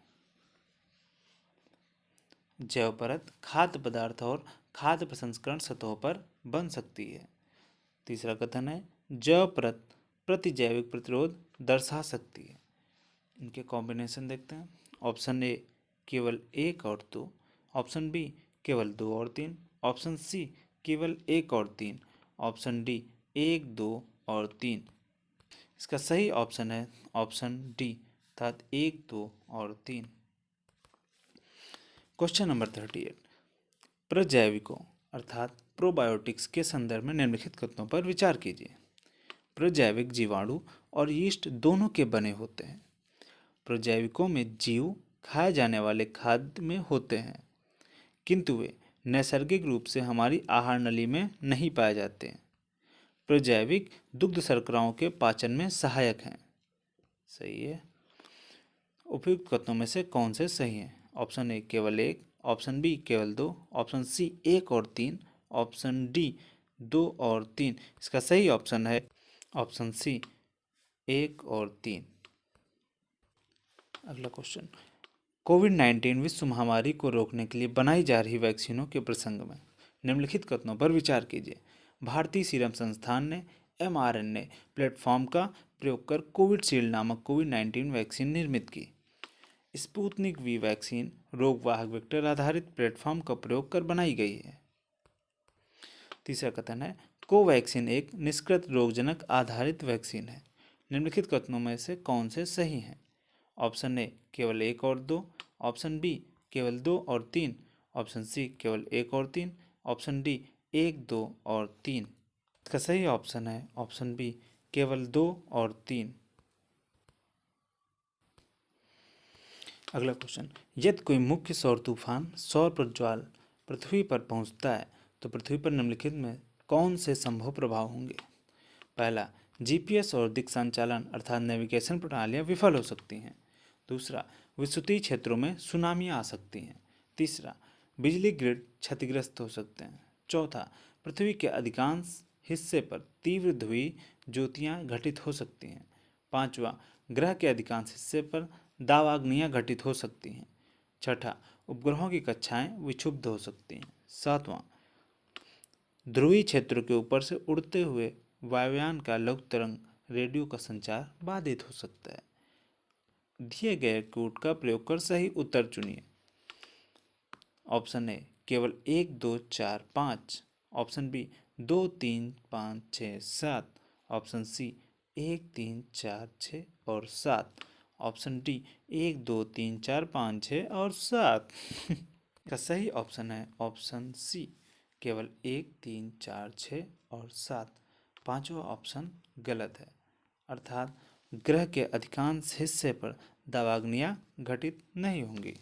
जैव परत खाद्य पदार्थ और खाद्य प्रसंस्करण सतहों पर बन सकती है। तीसरा कथन है जैव परत प्रतिजैविक प्रतिरोध दर्शा सकती है। इनके कॉम्बिनेशन देखते हैं। ऑप्शन ए केवल 1 और 2, ऑप्शन बी केवल 2 और 3, ऑप्शन सी केवल 1 और 3, ऑप्शन डी 1, 2 और 3। इसका सही ऑप्शन है ऑप्शन डी अर्थात 1, 2 और 3। क्वेश्चन नंबर 38, प्रजैविकों अर्थात प्रोबायोटिक्स के संदर्भ में निम्नलिखित कथनों पर विचार कीजिए। प्रजैविक जीवाणु और यीस्ट दोनों के बने होते हैं। प्रजैविकों में जीव खाए जाने वाले खाद्य में होते हैं, किंतु वे नैसर्गिक रूप से हमारी आहार नली में नहीं पाए जाते हैं। प्रजैविक दुग्ध शर्कराओं के पाचन में सहायक हैं। सही है। उपयुक्त कथनों में से कौन से सही हैं? ऑप्शन ए केवल 1, ऑप्शन बी केवल 2, ऑप्शन सी 1 और 3, ऑप्शन डी 2 और 3। इसका सही ऑप्शन है ऑप्शन सी 1 और 3। अगला क्वेश्चन, कोविड-19 विश्व महामारी को रोकने के लिए बनाई जा रही वैक्सीनों के प्रसंग में निम्नलिखित कथनों पर विचार कीजिए। भारतीय सीरम संस्थान ने mRNA प्लेटफॉर्म का प्रयोग कर कोविशील्ड नामक कोविड-19 वैक्सीन निर्मित की। स्पुतनिक वी वैक्सीन रोगवाहक वेक्टर आधारित प्लेटफॉर्म का प्रयोग कर बनाई गई है। तीसरा कथन है कोवैक्सीन एक निष्कृत रोगजनक आधारित वैक्सीन है। निम्नलिखित कथनों में से कौन से सही हैं? ऑप्शन ए केवल 1 और 2, ऑप्शन बी केवल 2 और 3, ऑप्शन सी केवल 1 और 3, ऑप्शन डी 1, 2 और 3। इसका सही ऑप्शन है ऑप्शन बी केवल 2 और 3। अगला क्वेश्चन, यदि कोई मुख्य सौर तूफान सौर प्रज्वाल पृथ्वी पर पहुंचता है तो पृथ्वी पर निम्नलिखित में कौन से संभव प्रभाव होंगे? पहला, जीपीएस और दिक् संचालन अर्थात नेविगेशन प्रणालियां विफल हो सकती हैं। दूसरा, विस्तृत क्षेत्रों में सुनामियां आ सकती हैं। तीसरा, बिजली ग्रिड क्षतिग्रस्त हो सकते हैं। चौथा, पृथ्वी के अधिकांश हिस्से पर तीव्र ध्रुवीय ज्योतियां घटित हो सकती हैं। पांचवा, ग्रह के अधिकांश हिस्से पर दावाग्नियां घटित हो सकती हैं। छठा, उपग्रहों की कक्षाएं विक्षुब्ध हो सकती हैं। सातवां, ध्रुवीय क्षेत्रों के ऊपर से उड़ते हुए वायुयान का लघु तरंग रेडियो का संचार बाधित हो सकता है। दिए गए कूट का प्रयोग कर सही उत्तर चुनिए। ऑप्शन ए केवल 1, 2, 4, 5, ऑप्शन बी 2, 3, 5, 6, 7, ऑप्शन सी 1, 3, 4, 6 और 7, ऑप्शन डी 1, 2, 3, 4, 5, 6 और 7। का सही ऑप्शन है ऑप्शन सी केवल 1, 3, 4, 6 और 7। पांचवा ऑप्शन गलत है, अर्थात ग्रह के अधिकांश हिस्से पर दावाग्नियां घटित नहीं होंगी।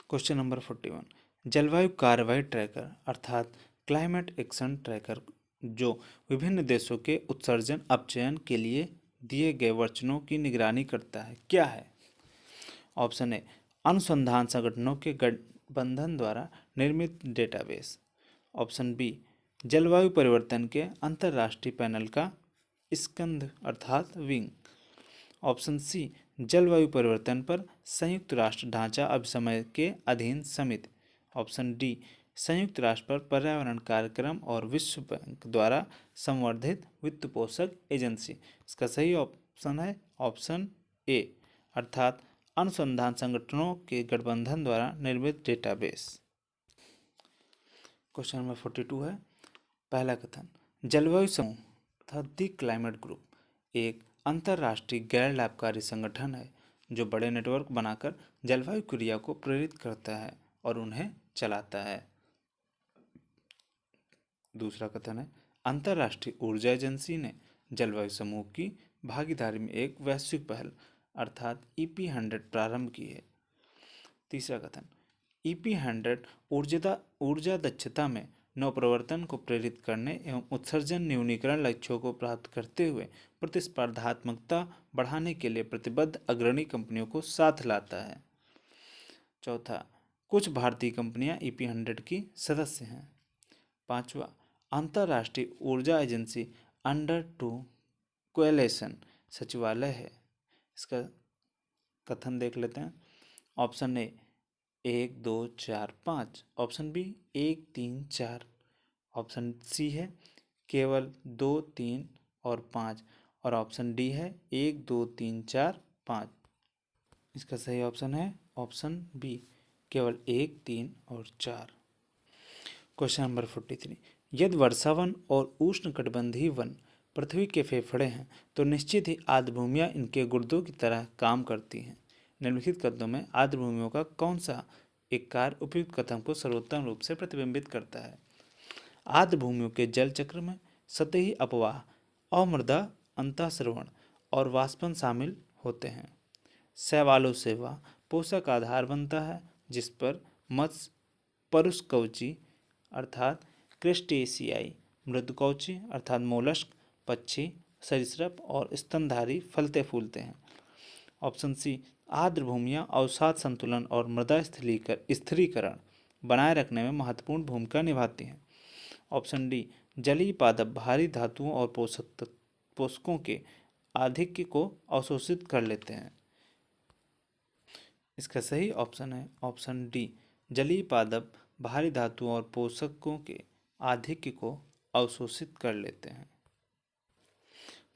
क्वेश्चन नंबर 41, जलवायु कार्रवाई ट्रैकर अर्थात क्लाइमेट एक्शन ट्रैकर जो विभिन्न देशों के उत्सर्जन अपचयन के लिए दिए गए वचनों की निगरानी करता है, क्या है? ऑप्शन ए अनुसंधान संगठनों के गठबंधन द्वारा निर्मित डेटाबेस, ऑप्शन बी जलवायु परिवर्तन के अंतर्राष्ट्रीय पैनल का स्कंध अर्थात विंग, ऑप्शन सी जलवायु परिवर्तन पर संयुक्त राष्ट्र ढांचा अभिसमय के अधीन समिति, ऑप्शन डी संयुक्त राष्ट्र पर पर्यावरण कार्यक्रम और विश्व बैंक द्वारा संवर्धित वित्त पोषक एजेंसी। इसका सही ऑप्शन है ऑप्शन ए अर्थात अनुसंधान संगठनों के गठबंधन द्वारा निर्मित डेटाबेस। क्वेश्चन नंबर 42 है, पहला कथन जलवायु समूह अर्थात द क्लाइमेट ग्रुप एक अंतर्राष्ट्रीय गैर लाभकारी संगठन है जो बड़े नेटवर्क बनाकर जलवायु क्रिया को प्रेरित करता है और उन्हें चलाता है। दूसरा कथन है, अंतर्राष्ट्रीय ऊर्जा एजेंसी ने जलवायु समूह की भागीदारी में एक वैश्विक पहल अर्थात EP100 प्रारंभ की है। तीसरा कथन, EP100 ऊर्जा दक्षता में नवप्रवर्तन को प्रेरित करने एवं उत्सर्जन न्यूनीकरण लक्ष्यों को प्राप्त करते हुए प्रतिस्पर्धात्मकता बढ़ाने के लिए प्रतिबद्ध अग्रणी कंपनियों को साथ लाता है। चौथा, कुछ भारतीय कंपनियां EP100 की सदस्य हैं। पांचवा, अंतर्राष्ट्रीय ऊर्जा एजेंसी अंडर टू कोएलिशन सचिवालय है। इसका कथन देख लेते हैं। Option A 1 2 4 5, option B 1 3 4, option C है केवल 2 3 और 5 और ऑप्शन डी है 1 2 3 4 5। इसका सही ऑप्शन है ऑप्शन बी केवल 1 3 और 4। क्वेश्चन नंबर 43, यदि वर्षावन और उष्णकटिबंधीय वन पृथ्वी के फेफड़े हैं तो निश्चित ही आर्द्रभूमियां इनके गुर्दों की तरह काम करती हैं। निम्नलिखित कथनों में आर्द्रभूमियों का कौन सा एक कार्य उपयुक्त कथन को सर्वोत्तम रूप से प्रतिबिंबित करता है? आर्द्रभूमियों के जल चक्र में सतही अपवाह, अमृदा अंतःस्रवण और वाष्पन शामिल होते हैं। शैवालों से वह पोषक आधार बनता है जिस पर मत्स्य परुष्कवची अर्थात क्रेस्टेशियाई, मृदुकवची अर्थात मोलस्क, पक्षी, सरीसृप और स्तनधारी फलते फूलते हैं। ऑप्शन सी, आर्द्रभूमियां अवसाद संतुलन और मृदा स्थिरीकरण बनाए रखने में महत्वपूर्ण भूमिका निभाती हैं। ऑप्शन डी, जलीय पादप भारी धातुओं और पोषकों के आधिक्य को अवशोषित कर लेते हैं। इसका सही ऑप्शन है ऑप्शन डी, जलीय पादप भारी धातुओं और पोषकों के आधिक्य को अवशोषित कर लेते हैं।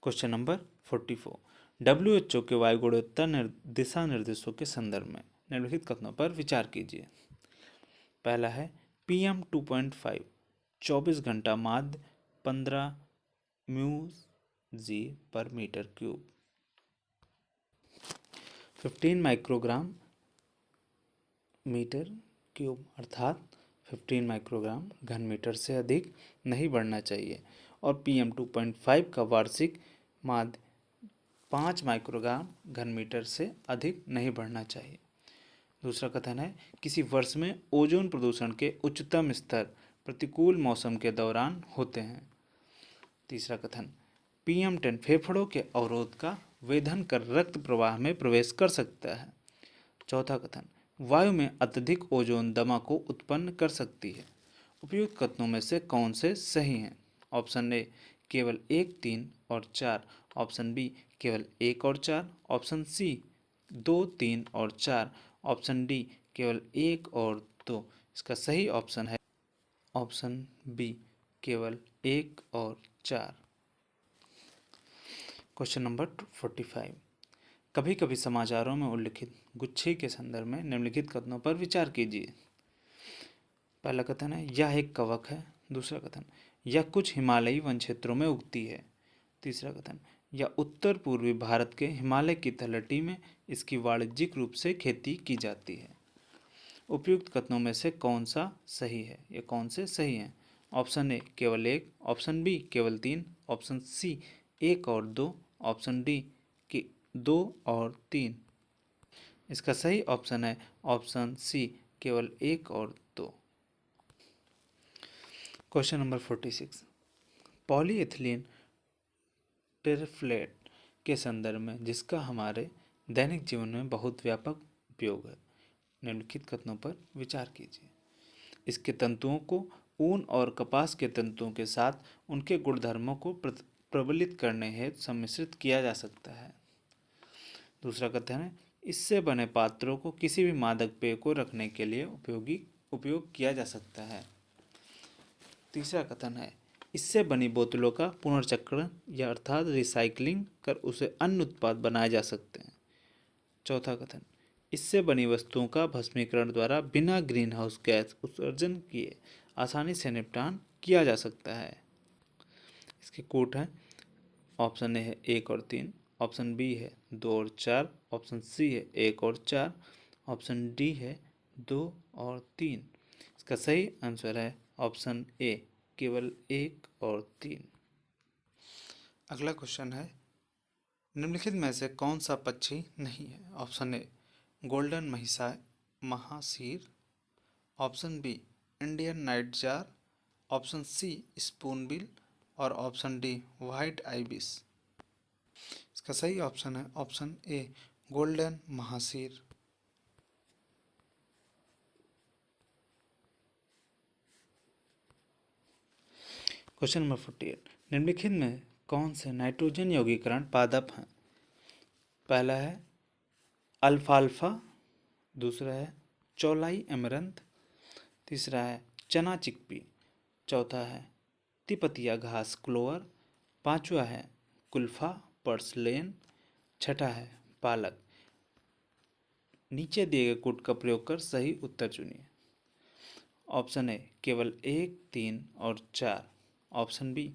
क्वेश्चन नंबर 44, WHO के वायु गुणवत्ता दिशा निर्देशों के संदर्भ में निम्नलिखित कथनों पर विचार कीजिए। पहला है PM 2.5 24 घंटा माध्य 15 μg पर metre cube, 15 microgram metre cube अर्थात 15 माइक्रोग्राम घन मीटर से अधिक नहीं बढ़ना चाहिए। और PM 2.5 का वार्षिक माध्य 5 माइक्रोग्राम घन मीटर से अधिक नहीं बढ़ना चाहिए। दूसरा कथन है, किसी वर्ष में ओजोन प्रदूषण के उच्चतम स्तर प्रतिकूल मौसम के दौरान होते हैं। तीसरा कथन, PM10 फेफड़ों के अवरोध का वेधन कर रक्त प्रवाह में प्रवेश कर सकता है। चौथा कथन, वायु में अत्यधिक ओजोन दमा को उत्पन्न कर सकती है। उपयुक्त कथनों में से कौन से सही हैं? ऑप्शन ए केवल 1 3 और 4, ऑप्शन बी केवल 1 और 4, ऑप्शन सी 2 3 और 4, ऑप्शन डी केवल 1 और 2। इसका सही ऑप्शन है ऑप्शन बी केवल 1 और 4। क्वेश्चन नंबर 45, कभी कभी समाचारों में उल्लिखित गुच्छे के संदर्भ में निम्नलिखित कथनों पर विचार कीजिए। पहला कथन है, यह एक कवक है। दूसरा कथन, यह कुछ हिमालयी वन क्षेत्रों में उगती है। तीसरा कथन, यह उत्तर पूर्वी भारत के हिमालय की तलहटी में इसकी वाणिज्यिक रूप से खेती की जाती है। उपयुक्त कथनों में से कौन सा सही है? ये कौन से सही हैं? ऑप्शन ए केवल 1, ऑप्शन बी केवल 3, ऑप्शन सी 1 और 2, ऑप्शन डी कि 2 और 3। इसका सही ऑप्शन है ऑप्शन सी केवल 1 और 2। क्वेश्चन नंबर 46, पॉलीएथिलीन टेरेफ्लेट के संदर्भ में जिसका हमारे दैनिक जीवन में बहुत व्यापक उपयोग है, निम्नलिखित कथनों पर विचार कीजिए। इसके तंतुओं को ऊन और कपास के तंतुओं के साथ उनके गुणधर्मों को प्रबलित करने हेतु सम्मिश्रित किया जा सकता है। दूसरा कथन है, इससे बने पात्रों को किसी भी मादक पेय को रखने के लिए उपयोग किया जा सकता है। तीसरा कथन है, इससे बनी बोतलों का पुनर्चक्रण या अर्थात रिसाइकलिंग कर उसे अन्य उत्पाद बनाए जा सकते हैं। चौथा कथन, इससे बनी वस्तुओं का भस्मीकरण द्वारा बिना ग्रीन हाउस गैस उत्सर्जन किए आसानी से निपटान किया जा सकता है। इसके कोट हैं, ऑप्शन ए है 1 और 3, ऑप्शन बी है 2 और 4, ऑप्शन सी है 1 और 4, ऑप्शन डी है 2 और 3। इसका सही आंसर है ऑप्शन ए, केवल 1 और 3। अगला क्वेश्चन है, निम्नलिखित में से कौन सा पक्षी नहीं है? Option A golden mahseer, option B Indian nightjar, option C spoonbill और ऑप्शन डी व्हाइट आइबिस। इसका सही ऑप्शन है option A golden mahseer. Question number 48, निम्नलिखित में कौन से नाइट्रोजन यौगीकरण पादप हैं? पहला है अल्फाल्फा, दूसरा है चौलाई अमरंथ, तीसरा है चना चिकपी, चौथा है तिपतिया घास क्लोवर, पांचवा है कुल्फा पर्सलेन, छठा है पालक। नीचे दिए गए कोड का प्रयोग कर सही उत्तर चुनिए। ऑप्शन ए केवल 1, 3 और 4, ऑप्शन बी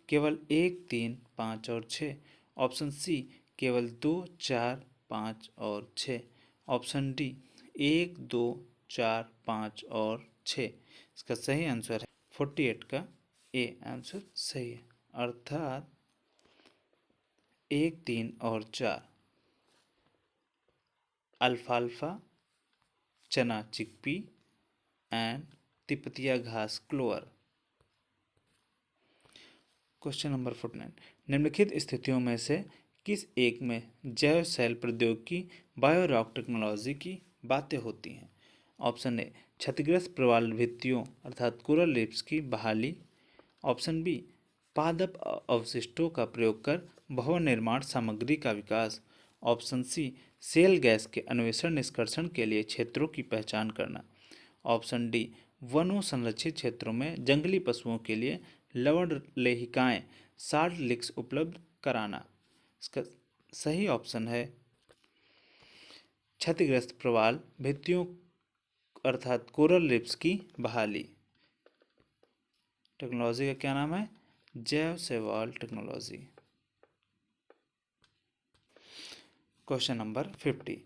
केवल 1, 3, 5 और 6, ऑप्शन सी केवल 2, 4, 5 और 6, ऑप्शन डी 1, 2, 4, 5 और 6। इसका सही आंसर है 48 का ए आंसर सही है, अर्थात 1, 3 और 4 अल्फाल्फा, चना चिकपी एंड तिपतिया घास क्लोवर। क्वेश्चन नंबर 49, निम्नलिखित स्थितियों में से किस एक में जैव सेल प्रौद्योगिकी बायोरॉक टेक्नोलॉजी की बातें होती हैं? ऑप्शन ए क्षतिग्रस्त प्रवाल भित्तियों अर्थात कोरल रीफ्स की बहाली, ऑप्शन बी पादप अवशिष्टों का प्रयोग कर भवन निर्माण सामग्री का विकास, ऑप्शन सी सेल गैस के अन्वेषण निष्कर्षण के लिए क्षेत्रों की पहचान करना, ऑप्शन डी वनों संरक्षित क्षेत्रों में जंगली पशुओं के लिए लवण लेहिकाएं साल्ट लिक्स उपलब्ध कराना। इसका सही ऑप्शन है क्षतिग्रस्त प्रवाल भित्तियों अर्थात कोरल रीफ्स की बहाली। टेक्नोलॉजी का क्या नाम है? जैव शैवाल टेक्नोलॉजी। क्वेश्चन नंबर 50,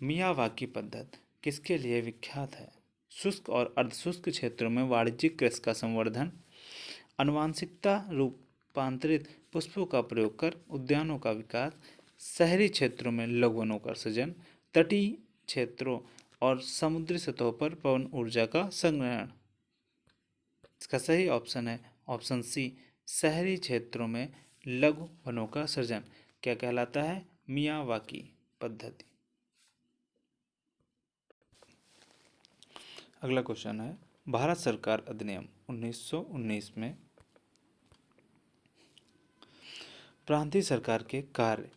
मियावाकी पद्धति किसके लिए विख्यात है? शुष्क और अर्धशुष्क क्षेत्रों में वाणिज्यिक कृषि का संवर्धन, आनुवांशिकता रूपांतरित पुष्पों का प्रयोग कर उद्यानों का विकास, शहरी क्षेत्रों में लघुवनों का सृजन, तटीय क्षेत्रों और समुद्री सतहों पर पवन ऊर्जा का संग्रहण। इसका सही ऑप्शन है ऑप्शन सी शहरी क्षेत्रों में लघु वनों का सृजन। क्या कहलाता है? मियावाकी पद्धति। अगला क्वेश्चन है, भारत सरकार अधिनियम 1919 में प्रांतीय सरकार के कार्य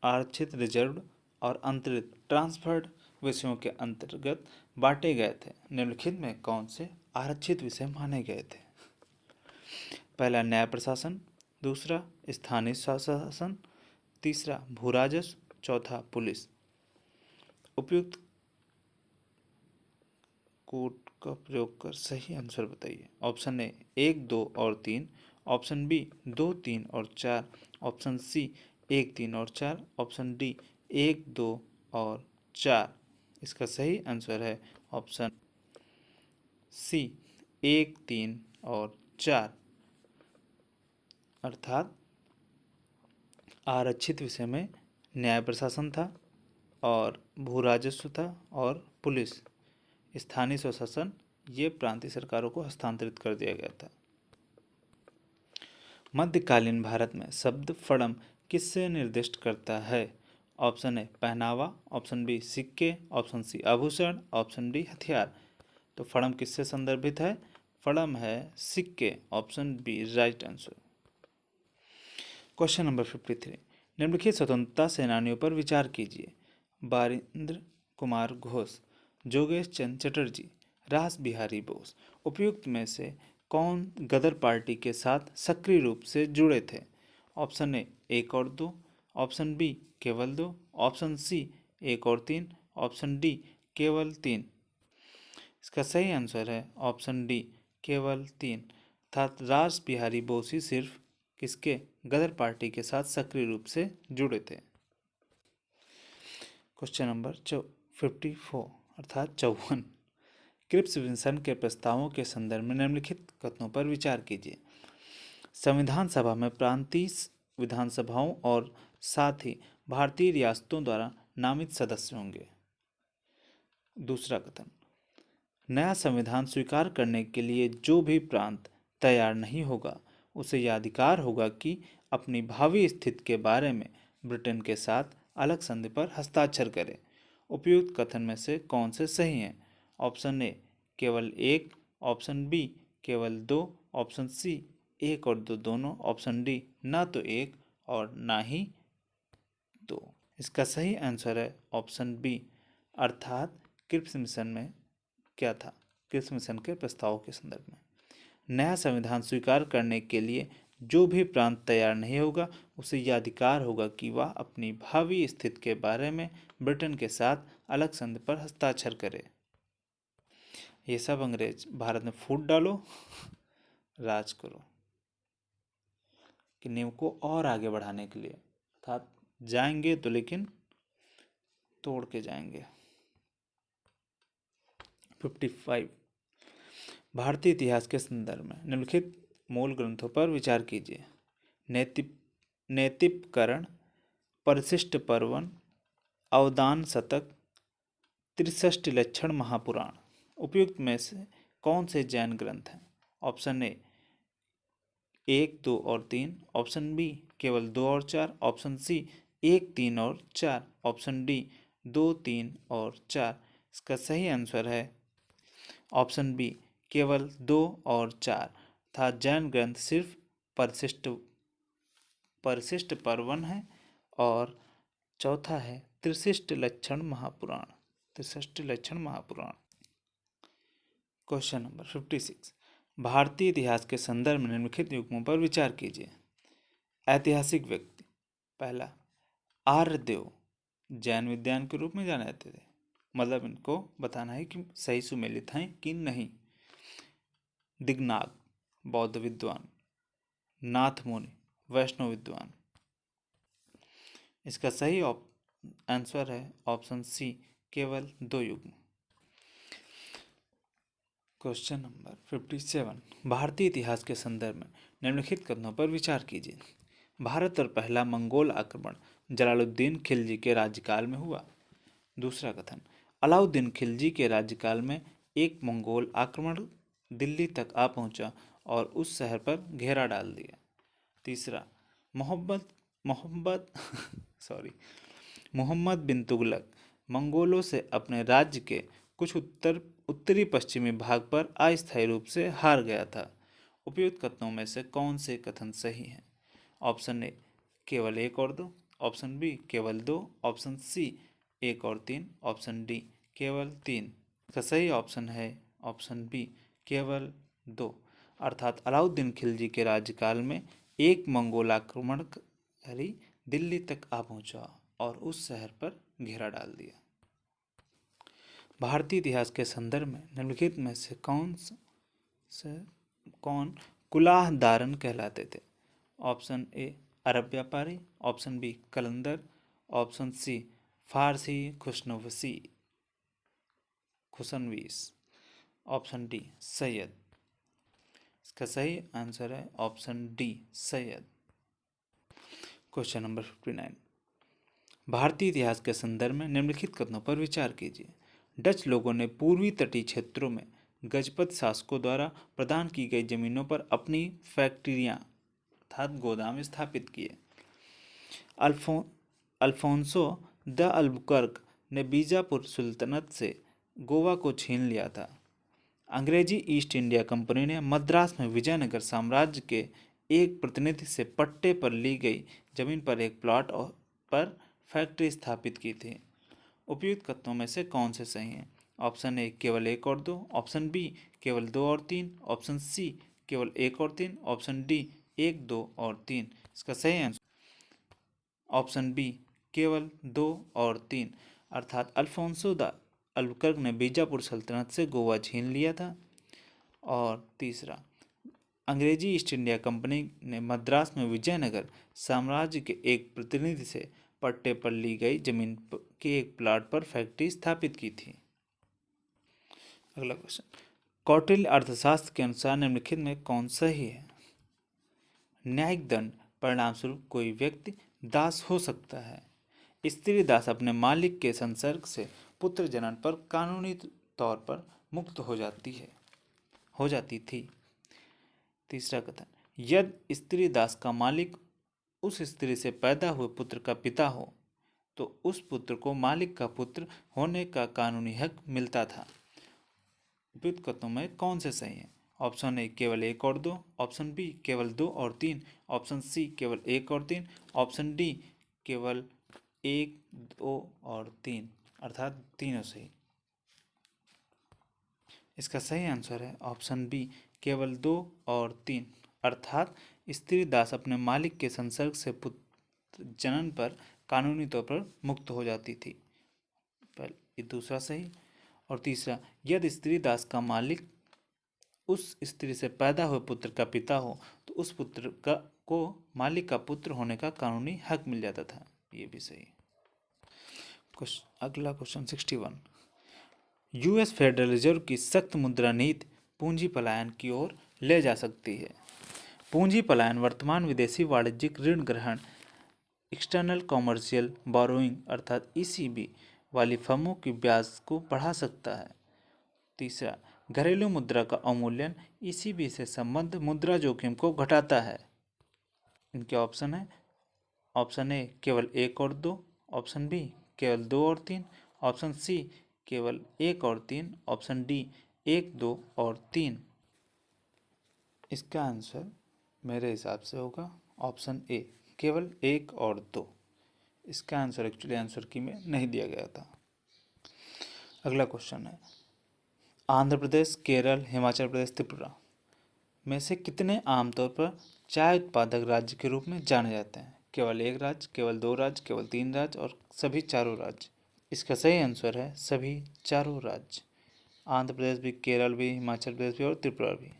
आरक्षित, रिजर्व्ड और अंतरित ट्रांसफर्ड विषयों के अंतर्गत बांटे गए थे। निम्नलिखित में कौन से आरक्षित विषय माने गए थे? पहला न्याय प्रशासन, दूसरा स्थानीय शासन, तीसरा भू राजस्व, चौथा पुलिस। उपयुक्त कोड का प्रयोग कर सही आंसर बताइए। ऑप्शन ए 1, 2 और 3, ऑप्शन बी 2, 3 और 4, ऑप्शन सी 1, 3 और 4, ऑप्शन डी 1, 2 और 4। इसका सही आंसर है ऑप्शन सी 1, 3 और 4, अर्थात आरक्षित विषय में न्याय प्रशासन था और भू राजस्व था और पुलिस, स्थानीय स्वशासन, ये प्रांतीय सरकारों को हस्तांतरित कर दिया गया था। मध्यकालीन भारत में शब्द फड़म किससे निर्दिष्ट करता है? ऑप्शन ए पहनावा, ऑप्शन बी सिक्के, ऑप्शन सी आभूषण, ऑप्शन डी हथियार। तो फड़म किससे संदर्भित है? फड़म है सिक्के, option B right answer. Question number 53, निम्नलिखित स्वतंत्रता सेनानियों पर विचार कीजिए। बारिंद्र कुमार घोष, जोगेश चंद चटर्जी, रास बिहारी बोस। उपयुक्त में से कौन गदर पार्टी के साथ सक्रिय रूप से जुड़े थे? ऑप्शन ए 1 और 2, ऑप्शन बी केवल 2, ऑप्शन सी 1 और 3, ऑप्शन डी केवल 3। इसका सही आंसर है ऑप्शन डी केवल 3, अर्थात रास बिहारी बोस ही सिर्फ किसके? गदर पार्टी के साथ सक्रिय रूप से जुड़े थे। क्वेश्चन नंबर 54 अर्थात 54। क्रिप्स मिशन के प्रस्तावों के संदर्भ में निम्नलिखित कथनों पर विचार कीजिए। संविधान सभा में प्रांतीय विधानसभाओं और साथ ही भारतीय रियासतों द्वारा नामित सदस्य होंगे। दूसरा कथन, नया संविधान स्वीकार करने के लिए जो भी प्रांत तैयार नहीं होगा उसे यह अधिकार होगा कि अपनी भावी स्थिति के बारे में ब्रिटेन के साथ अलग संधि पर हस्ताक्षर करे। उपयुक्त कथन में से कौन से सही हैं? ऑप्शन ए केवल एक, ऑप्शन बी केवल दो, ऑप्शन सी एक और दो दोनों, ऑप्शन डी ना तो एक और ना ही दो। इसका सही आंसर है ऑप्शन बी, अर्थात क्रिप्स मिशन में क्या था? क्रिप्स मिशन के प्रस्ताव के संदर्भ में नया संविधान स्वीकार करने के लिए जो भी प्रांत तैयार नहीं होगा उसे यह अधिकार होगा कि वह अपनी भावी स्थिति के बारे में ब्रिटेन के साथ अलग संधि पर हस्ताक्षर करे। ये सब अंग्रेज भारत में फूट डालो, राज करो, कि नींव को और आगे बढ़ाने के लिए, अर्थात जाएंगे तो लेकिन तोड़ के जाएंगे। 55 भारतीय इतिहास के संदर्भ में निम्नलिखित मूल ग्रंथों पर विचार कीजिए। नेतिपकरण, परिशिष्ट पर्वन, अवदान शतक, त्रिशष्टि लक्षण महापुराण। उपयुक्त में से कौन से जैन ग्रंथ हैं? ऑप्शन ए एक, दो और तीन, ऑप्शन बी केवल दो और चार, ऑप्शन सी एक, तीन और चार, ऑप्शन डी दो, तीन और चार। इसका सही आंसर है ऑप्शन बी केवल दो और चार था। जैन ग्रंथ सिर्फ परिशिष्ट पर्वन है और चौथा है त्रिशिष्ट लक्षण महापुराण। त्रिशिष्ट लक्षण महापुराण। क्वेश्चन नंबर 56 भारतीय इतिहास के संदर्भ में निम्नलिखित युग्मों पर विचार कीजिए। ऐतिहासिक व्यक्ति, पहला आर्यदेव, जैन विद्वान के रूप में जाने जाते थे, मतलब इनको बताना है कि सही सुमेलित हैं कि नहीं। दिगनाग, बौद्ध विद्वान। नाथ मुनि, वैष्णव विद्वान। इसका सही आंसर है ऑप्शन सी केवल दो युग्म। क्वेश्चन नंबर 57 भारतीय इतिहास के संदर्भ में निम्नलिखित कथनों पर विचार कीजिए। भारत पर पहला मंगोल आक्रमण जलालुद्दीन खिलजी के राज्यकाल में हुआ। दूसरा कथन, अलाउद्दीन खिलजी के राज्यकाल में एक मंगोल आक्रमण दिल्ली तक आ पहुंचा और उस शहर पर घेरा डाल दिया। तीसरा, मोहम्मद बिन तुगलक मंगोलों से अपने राज्य के कुछ उत्तरी पश्चिमी भाग पर अस्थायी रूप से हार गया था। उपयुक्त कथनों में से कौन से कथन सही हैं? ऑप्शन ए केवल एक और दो, ऑप्शन बी केवल दो, ऑप्शन सी एक और तीन, ऑप्शन डी केवल तीन। इसका सही ऑप्शन है ऑप्शन बी केवल दो, अर्थात अलाउद्दीन खिलजी के राज्यकाल में एक मंगोल आक्रमणकारी दिल्ली तक आ पहुंचा और उस शहर पर घेरा डाल दिया। भारतीय इतिहास के संदर्भ में निम्नलिखित में से कौन कुलाह दारन कहलाते थे? ऑप्शन ए अरब व्यापारी, ऑप्शन बी कलंदर, ऑप्शन सी फारसी खुशनवीस, ऑप्शन डी सैयद। इसका सही आंसर है option D Syed. Question number 59 भारतीय इतिहास के संदर्भ में निम्नलिखित कथनों पर विचार कीजिए। डच लोगों ने पूर्वी तटीय क्षेत्रों में गजपत शासकों द्वारा प्रदान की गई जमीनों पर अपनी फैक्ट्रियां अर्थात गोदाम स्थापित किए। अल्फोंसो द अल्बुकर्क ने बीजापुर सुल्तनत से गोवा को छीन लिया था। अंग्रेजी ईस्ट इंडिया कंपनी ने मद्रास में विजयनगर साम्राज्य के एक प्रतिनिधि से पट्टे पर ली गई जमीन पर एक प्लॉट पर फैक्ट्री स्थापित की थी। उपयुक्त कथनों में से कौन से सही हैं? ऑप्शन ए केवल एक और दो, ऑप्शन बी केवल दो और तीन, ऑप्शन सी केवल एक और तीन, ऑप्शन डी एक, दो और तीन। इसका सही आंसर ऑप्शन बी केवल दो और तीन, अर्थात अल्फोंसो द अल्बुकर्क ने बीजापुर सल्तनत से गोवा छीन लिया था। और तीसरा, अंग्रेजी ईस्ट इंडिया कंपनी ने मद्रास में विजयनगर साम्राज्य के एक प्रतिनिधि से पट्टे पर ली गई जमीन के एक प्लाट पर फैक्ट्री स्थापित की थी। अगला क्वेश्चन, कौटिल्य अर्थशास्त्र के अनुसार निम्नलिखित में कौन सही है? न्यायिक दंड परिणाम स्वरूप कोई व्यक्ति दास हो सकता है। स्त्री दास अपने मालिक के संसर्ग से पुत्र जनन पर कानूनी तौर पर मुक्त हो जाती थी। तीसरा कथन, यदि स्त्री दास का मालिक उस स्त्री से पैदा हुए पुत्र का पिता हो तो उस पुत्र को मालिक का पुत्र होने का कानूनी हक मिलता था। उपयुक्त कथनों में कौन से सही है? ऑप्शन ए केवल 1 और 2, ऑप्शन बी केवल 2 और 3, ऑप्शन सी केवल 1 और 3, ऑप्शन डी केवल 1, 2 और 3 अर्थात तीनों सही। इसका सही आंसर है ऑप्शन बी केवल 2 और 3 अर्थात स्त्री दास अपने मालिक के संसर्ग से पुत्र जनन पर कानूनी तौर पर मुक्त हो जाती थी। ये दूसरा सही। और तीसरा, यदि स्त्री दास का मालिक उस स्त्री से पैदा हुए पुत्र का पिता हो तो उस पुत्र को मालिक का पुत्र होने का कानूनी हक मिल जाता था। ये भी सही। अगला क्वेश्चन 61, यूएस फेडरल रिजर्व की सख्त मुद्रा नीति पूंजी पलायन की ओर ले जा सकती है। पूंजी पलायन वर्तमान विदेशी वाणिज्यिक ऋण ग्रहण एक्सटर्नल कॉमर्शियल बोरोइंग अर्थात ईसीबी वाली फर्मों की ब्याज को बढ़ा सकता है। तीसरा, घरेलू मुद्रा का अवमूल्यन ईसीबी से संबद्ध मुद्रा जोखिम को घटाता है। इनके ऑप्शन है ऑप्शन ए केवल 1 और 2, ऑप्शन बी केवल 2 और 3, ऑप्शन सी केवल 1 और 3, ऑप्शन डी 1, 2 और 3। इसका आंसर मेरे हिसाब से होगा ऑप्शन ए केवल 1 और 2। इसका आंसर एक्चुअली आंसर की में नहीं दिया गया था। अगला क्वेश्चन है, आंध्र प्रदेश, केरल, हिमाचल प्रदेश, त्रिपुरा में से कितने आमतौर पर चाय उत्पादक राज्य के रूप में जाने जाते हैं? केवल 1 राज्य, केवल 2 राज्य, केवल 3 राज्य और सभी चारों राज्य। इसका सही आंसर है सभी चारों राज्य। आंध्र प्रदेश भी, केरल भी, हिमाचल प्रदेश भी और त्रिपुरा भी।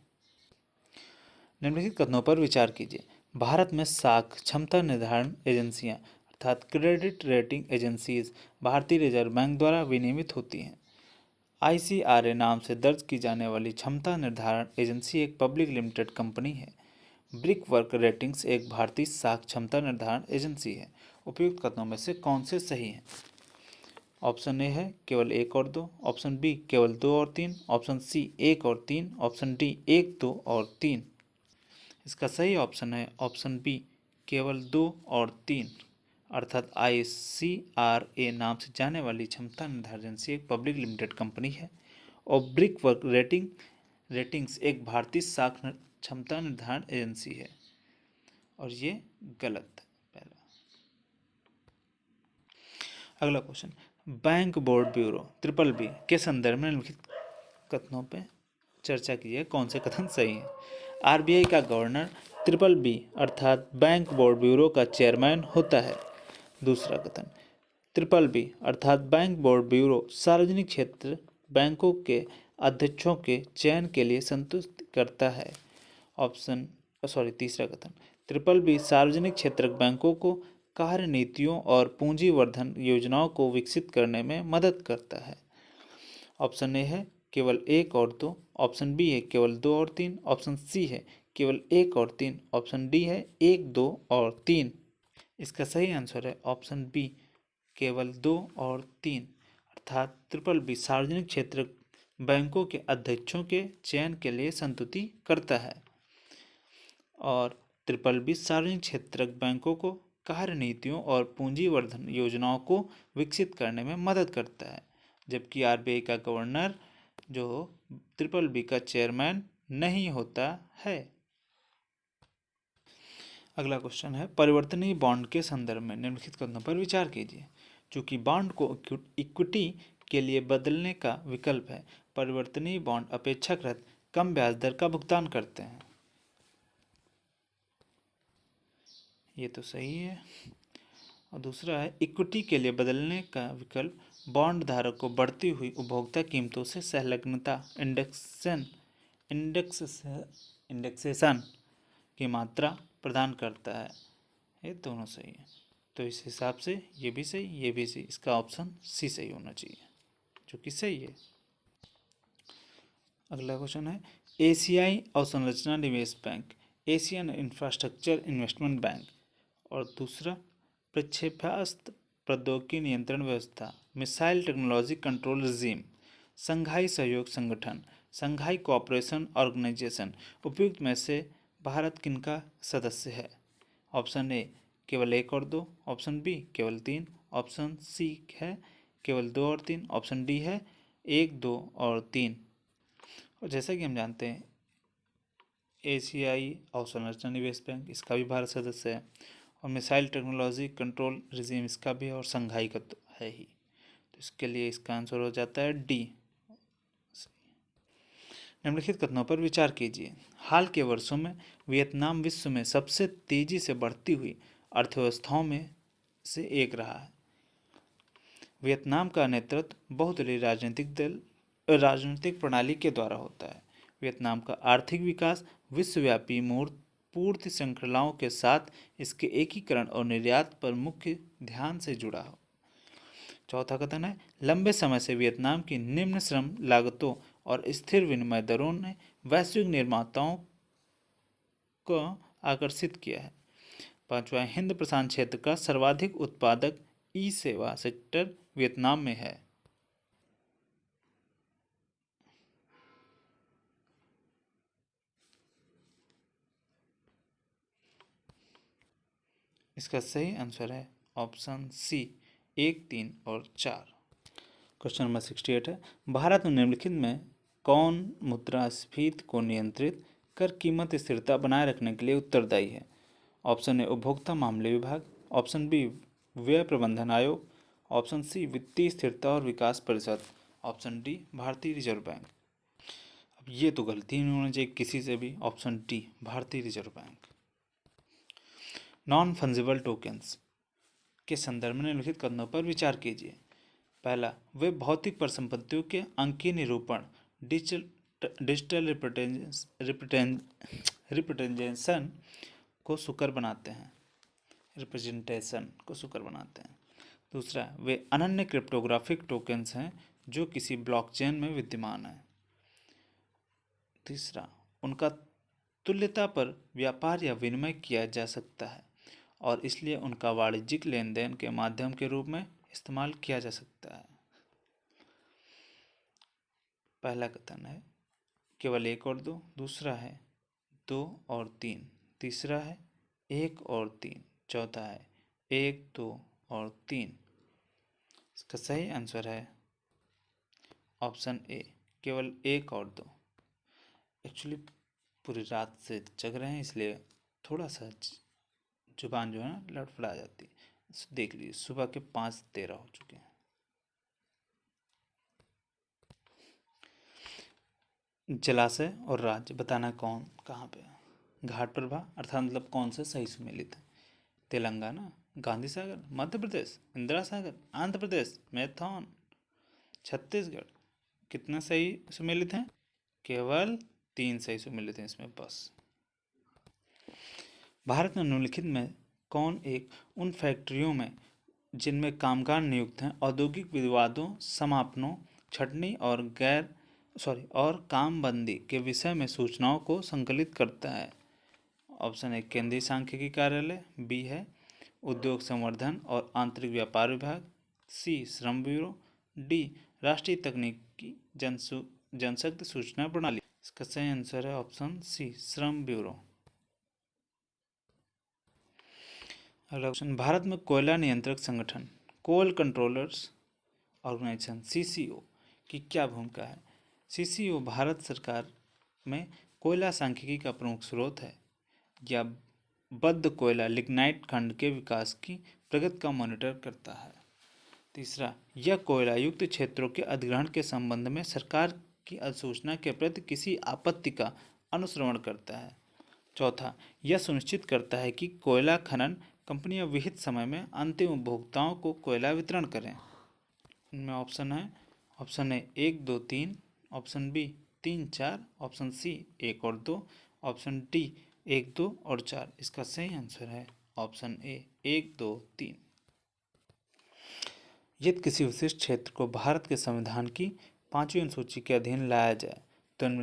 निम्नलिखित कथनों पर विचार कीजिए। भारत में साख क्षमता निर्धारण एजेंसियां अर्थात क्रेडिट रेटिंग एजेंसीज भारतीय रिजर्व बैंक द्वारा विनियमित होती हैं। आईसीआरए नाम से दर्ज की जाने वाली क्षमता निर्धारण एजेंसी एक पब्लिक लिमिटेड कंपनी है। ब्रिक वर्क रेटिंग्स एक भारतीय साख क्षमता निर्धारण एजेंसी है। उपयुक्त कथनों में से कौन से सही हैं? ऑप्शन ए है केवल 1 और 2, ऑप्शन बी केवल 2 और 3, ऑप्शन सी 1 और 3, ऑप्शन डी 1, 2 और 3। इसका सही ऑप्शन है ऑप्शन बी केवल 2 और 3 अर्थात आईसीआरए नाम से जाने वाली क्षमता निर्धारण एजेंसी एक पब्लिक लिमिटेड कंपनी है और ब्रिक वर्क रेटिंग्स एक भारतीय साख क्षमता निर्धारण एजेंसी है और ये गलत है पहला। अगला question, bank board bureau BBB के संदर्भ में निम्नलिखित कथनों पे चर्चा कीजिए कौन से कथन सही हैं। आरबीआई का गवर्नर BBB अर्थात बैंक बोर्ड ब्यूरो का चेयरमैन होता है। दूसरा कथन, BBB अर्थात बैंक बोर्ड ब्यूरो सार्वजनिक क्षेत्र बैंकों के अध्यक्षों के चयन के लिए संतुष्ट करता है। तीसरा कथन, BBB सार्वजनिक क्षेत्र बैंकों को कार्य नीतियों और पूंजी वर्धन योजनाओं को विकसित करने में मदद करता है। ऑप्शन ए है केवल 1 और 2, ऑप्शन बी है केवल 2 और 3, ऑप्शन सी है केवल 1 और 3, ऑप्शन डी है 1, 2 और 3। इसका सही आंसर है ऑप्शन बी केवल 2 और 3 अर्थात BBB सार्वजनिक क्षेत्र बैंकों के अध्यक्षों के चयन के लिए संतुष्टि करता है और BBB सार्वजनिक क्षेत्र बैंकों को कार्य नीतियों और पूंजी वर्धन योजनाओं को विकसित करने में मदद करता है, जबकि आरबीआई का गवर्नर जो BBB का चेयरमैन नहीं होता है। अगला क्वेश्चन है, परिवर्तनीय बॉन्ड के संदर्भ में निम्नलिखित कथनों पर विचार कीजिए। चूंकि बॉन्ड को इक्विटी के लिए बदलने का विकल्प है, परिवर्तनीय बॉन्ड अपेक्षाकृत कम ब्याज दर का भुगतान करते हैं। ये तो सही है। और दूसरा है, इक्विटी के लिए बदलने का विकल्प बॉन्ड धारक को बढ़ती हुई उपभोक्ता कीमतों से संलग्नता इंडेक्स इंडेक्सेशन की मात्रा प्रदान करता है। ये दोनों सही है, तो इस हिसाब से ये भी सही, ये भी सही, इसका ऑप्शन सी सही होना चाहिए, जो कि सही है। अगला क्वेश्चन है एशियाई अवसंरचना निवेश bank, Asian infrastructure investment bank, और दूसरा प्रक्षेपास्त्र प्रौद्योगिकी नियंत्रण व्यवस्था, मिसाइल टेक्नोलॉजी कंट्रोल रिजीम, संघाई सहयोग संगठन, संघाई कोऑपरेशन ऑर्गेनाइजेशन। उपयुक्त में से भारत किनका सदस्य है? ऑप्शन ए केवल 1 और 2, ऑप्शन बी केवल 3, ऑप्शन सी है केवल 2 और 3, ऑप्शन डी है 1, 2 और 3। और जैसा कि हम जानते हैं एशियाई अवसंरचना निवेश बैंक, इसका भी भारत सदस्य है, और मिसाइल टेक्नोलॉजी कंट्रोल रिजीम इसका भी है, और संघाई का तो है ही, तो इसके लिए इसका आंसर हो जाता है डी। निम्नलिखित कथनों पर विचार कीजिए। हाल के वर्षों में वियतनाम विश्व में सबसे तेजी से बढ़ती हुई अर्थव्यवस्थाओं में से एक रहा है। वियतनाम का नेतृत्व बहुदलीय राजनीतिक प्रणाली के द्वारा होता है। वियतनाम का आर्थिक विकास विश्वव्यापी पूर्ति श्रृंखलाओं के साथ इसके एकीकरण और निर्यात पर मुख्य ध्यान से जुड़ा हो। चौथा कथन है लंबे समय से वियतनाम की निम्न श्रम लागतों और स्थिर विनिमय दरों ने वैश्विक निर्माताओं को आकर्षित किया है। पांचवा हिंद प्रशांत क्षेत्र का सर्वाधिक उत्पादक ई सेवा सेक्टर वियतनाम में है। इसका सही आंसर है ऑप्शन सी 1, 3 और 4। क्वेश्चन नंबर 68 है भारत में निम्नलिखित में कौन मुद्रास्फीति को नियंत्रित कर कीमत स्थिरता बनाए रखने के लिए उत्तरदायी है? ऑप्शन ए उपभोक्ता मामले विभाग, ऑप्शन बी व्यय प्रबंधन आयोग, ऑप्शन सी वित्तीय स्थिरता और विकास परिषद, ऑप्शन डी भारतीय रिजर्व बैंक। अब ये तो गलती नहीं होनी चाहिए किसी से भी, ऑप्शन डी भारतीय reserve bank. Non fungible tokens के संदर्भ में निम्नलिखित कथनों पर विचार कीजिए। पहला, वे भौतिक परिसंपत्तियों के अंकीय निरूपण डिजिटल रिप्रेजेंटेशन को सुकर बनाते हैं। दूसरा, वे अनन्य क्रिप्टोग्राफिक टोकन्स हैं जो किसी ब्लॉकचेन में विद्यमान हैं। तीसरा, उनका तुल्यता पर व्यापार या विनिमय किया जा सकता है और इसलिए उनका वाणिज्यिक लेन देन के माध्यम के रूप में इस्तेमाल किया जा सकता है। पहला कथन है केवल 1 और 2, दूसरा है 2 और 3, तीसरा है 1 और 3, चौथा है 1, 2 और 3। इसका सही आंसर है ऑप्शन ए केवल 1 और 2। एक्चुअली पूरी रात से जग रहे हैं इसलिए थोड़ा सा जुबान जो है ना लड़फड़ा जाती है। देख लीजिए सुबह के 5:13 हो चुके हैं। जलाशय और राज्य बताना कौन कहाँ पे है? घाट प्रभा अर्थात मतलब कौन से सही सुमेलित है? तेलंगाना, गांधी सागर, मध्य प्रदेश, इंदिरा सागर, आंध्र प्रदेश, मैथौन, छत्तीसगढ़। कितना सही सुमेलित हैं? केवल 3 सही सुमेलित हैं इसमें बस। भारत में निम्नलिखित में कौन एक उन फैक्ट्रियों में जिनमें कामगार नियुक्त हैं औद्योगिक विवादों समापनों छटनी और कामबंदी के विषय में सूचनाओं को संकलित करता है? ऑप्शन ए केंद्रीय सांख्यिकी कार्यालय, बी है उद्योग संवर्धन और आंतरिक व्यापार विभाग, सी श्रम ब्यूरो, डी राष्ट्रीय तकनीकी जनशक्ति सूचना प्रणाली। इसका सही आंसर है ऑप्शन सी श्रम ब्यूरो। अगला क्वेश्चन भारत में कोयला नियंत्रक संगठन कोल कंट्रोलर्स ऑर्गेनाइजेशन सीसीओ की क्या भूमिका है? सीसीओ भारत सरकार में कोयला सांख्यिकी का प्रमुख स्रोत है या बद्ध कोयला लिग्नाइट खंड के विकास की प्रगति का मॉनिटर करता है। तीसरा, यह कोयला युक्त क्षेत्रों के अधिग्रहण के संबंध में सरकार की अधिसूचना के प्रति किसी आपत्ति का अनुश्रवण करता है। चौथा, यह सुनिश्चित करता है कि कोयला खनन कंपनियां विहित समय में अंतिम उपभोक्ताओं को कोयला वितरण करें। इनमें ऑप्शन है option A 1, 2, 3, option B 3, 4, option C 1 और 2, ऑप्शन डी 1, 2 और 4। इसका सही आंसर है ऑप्शन ए 1, 2, 3। यदि किसी विशिष्ट क्षेत्र को भारत के संविधान की 5वीं अनुसूची के अधीन लाया जाए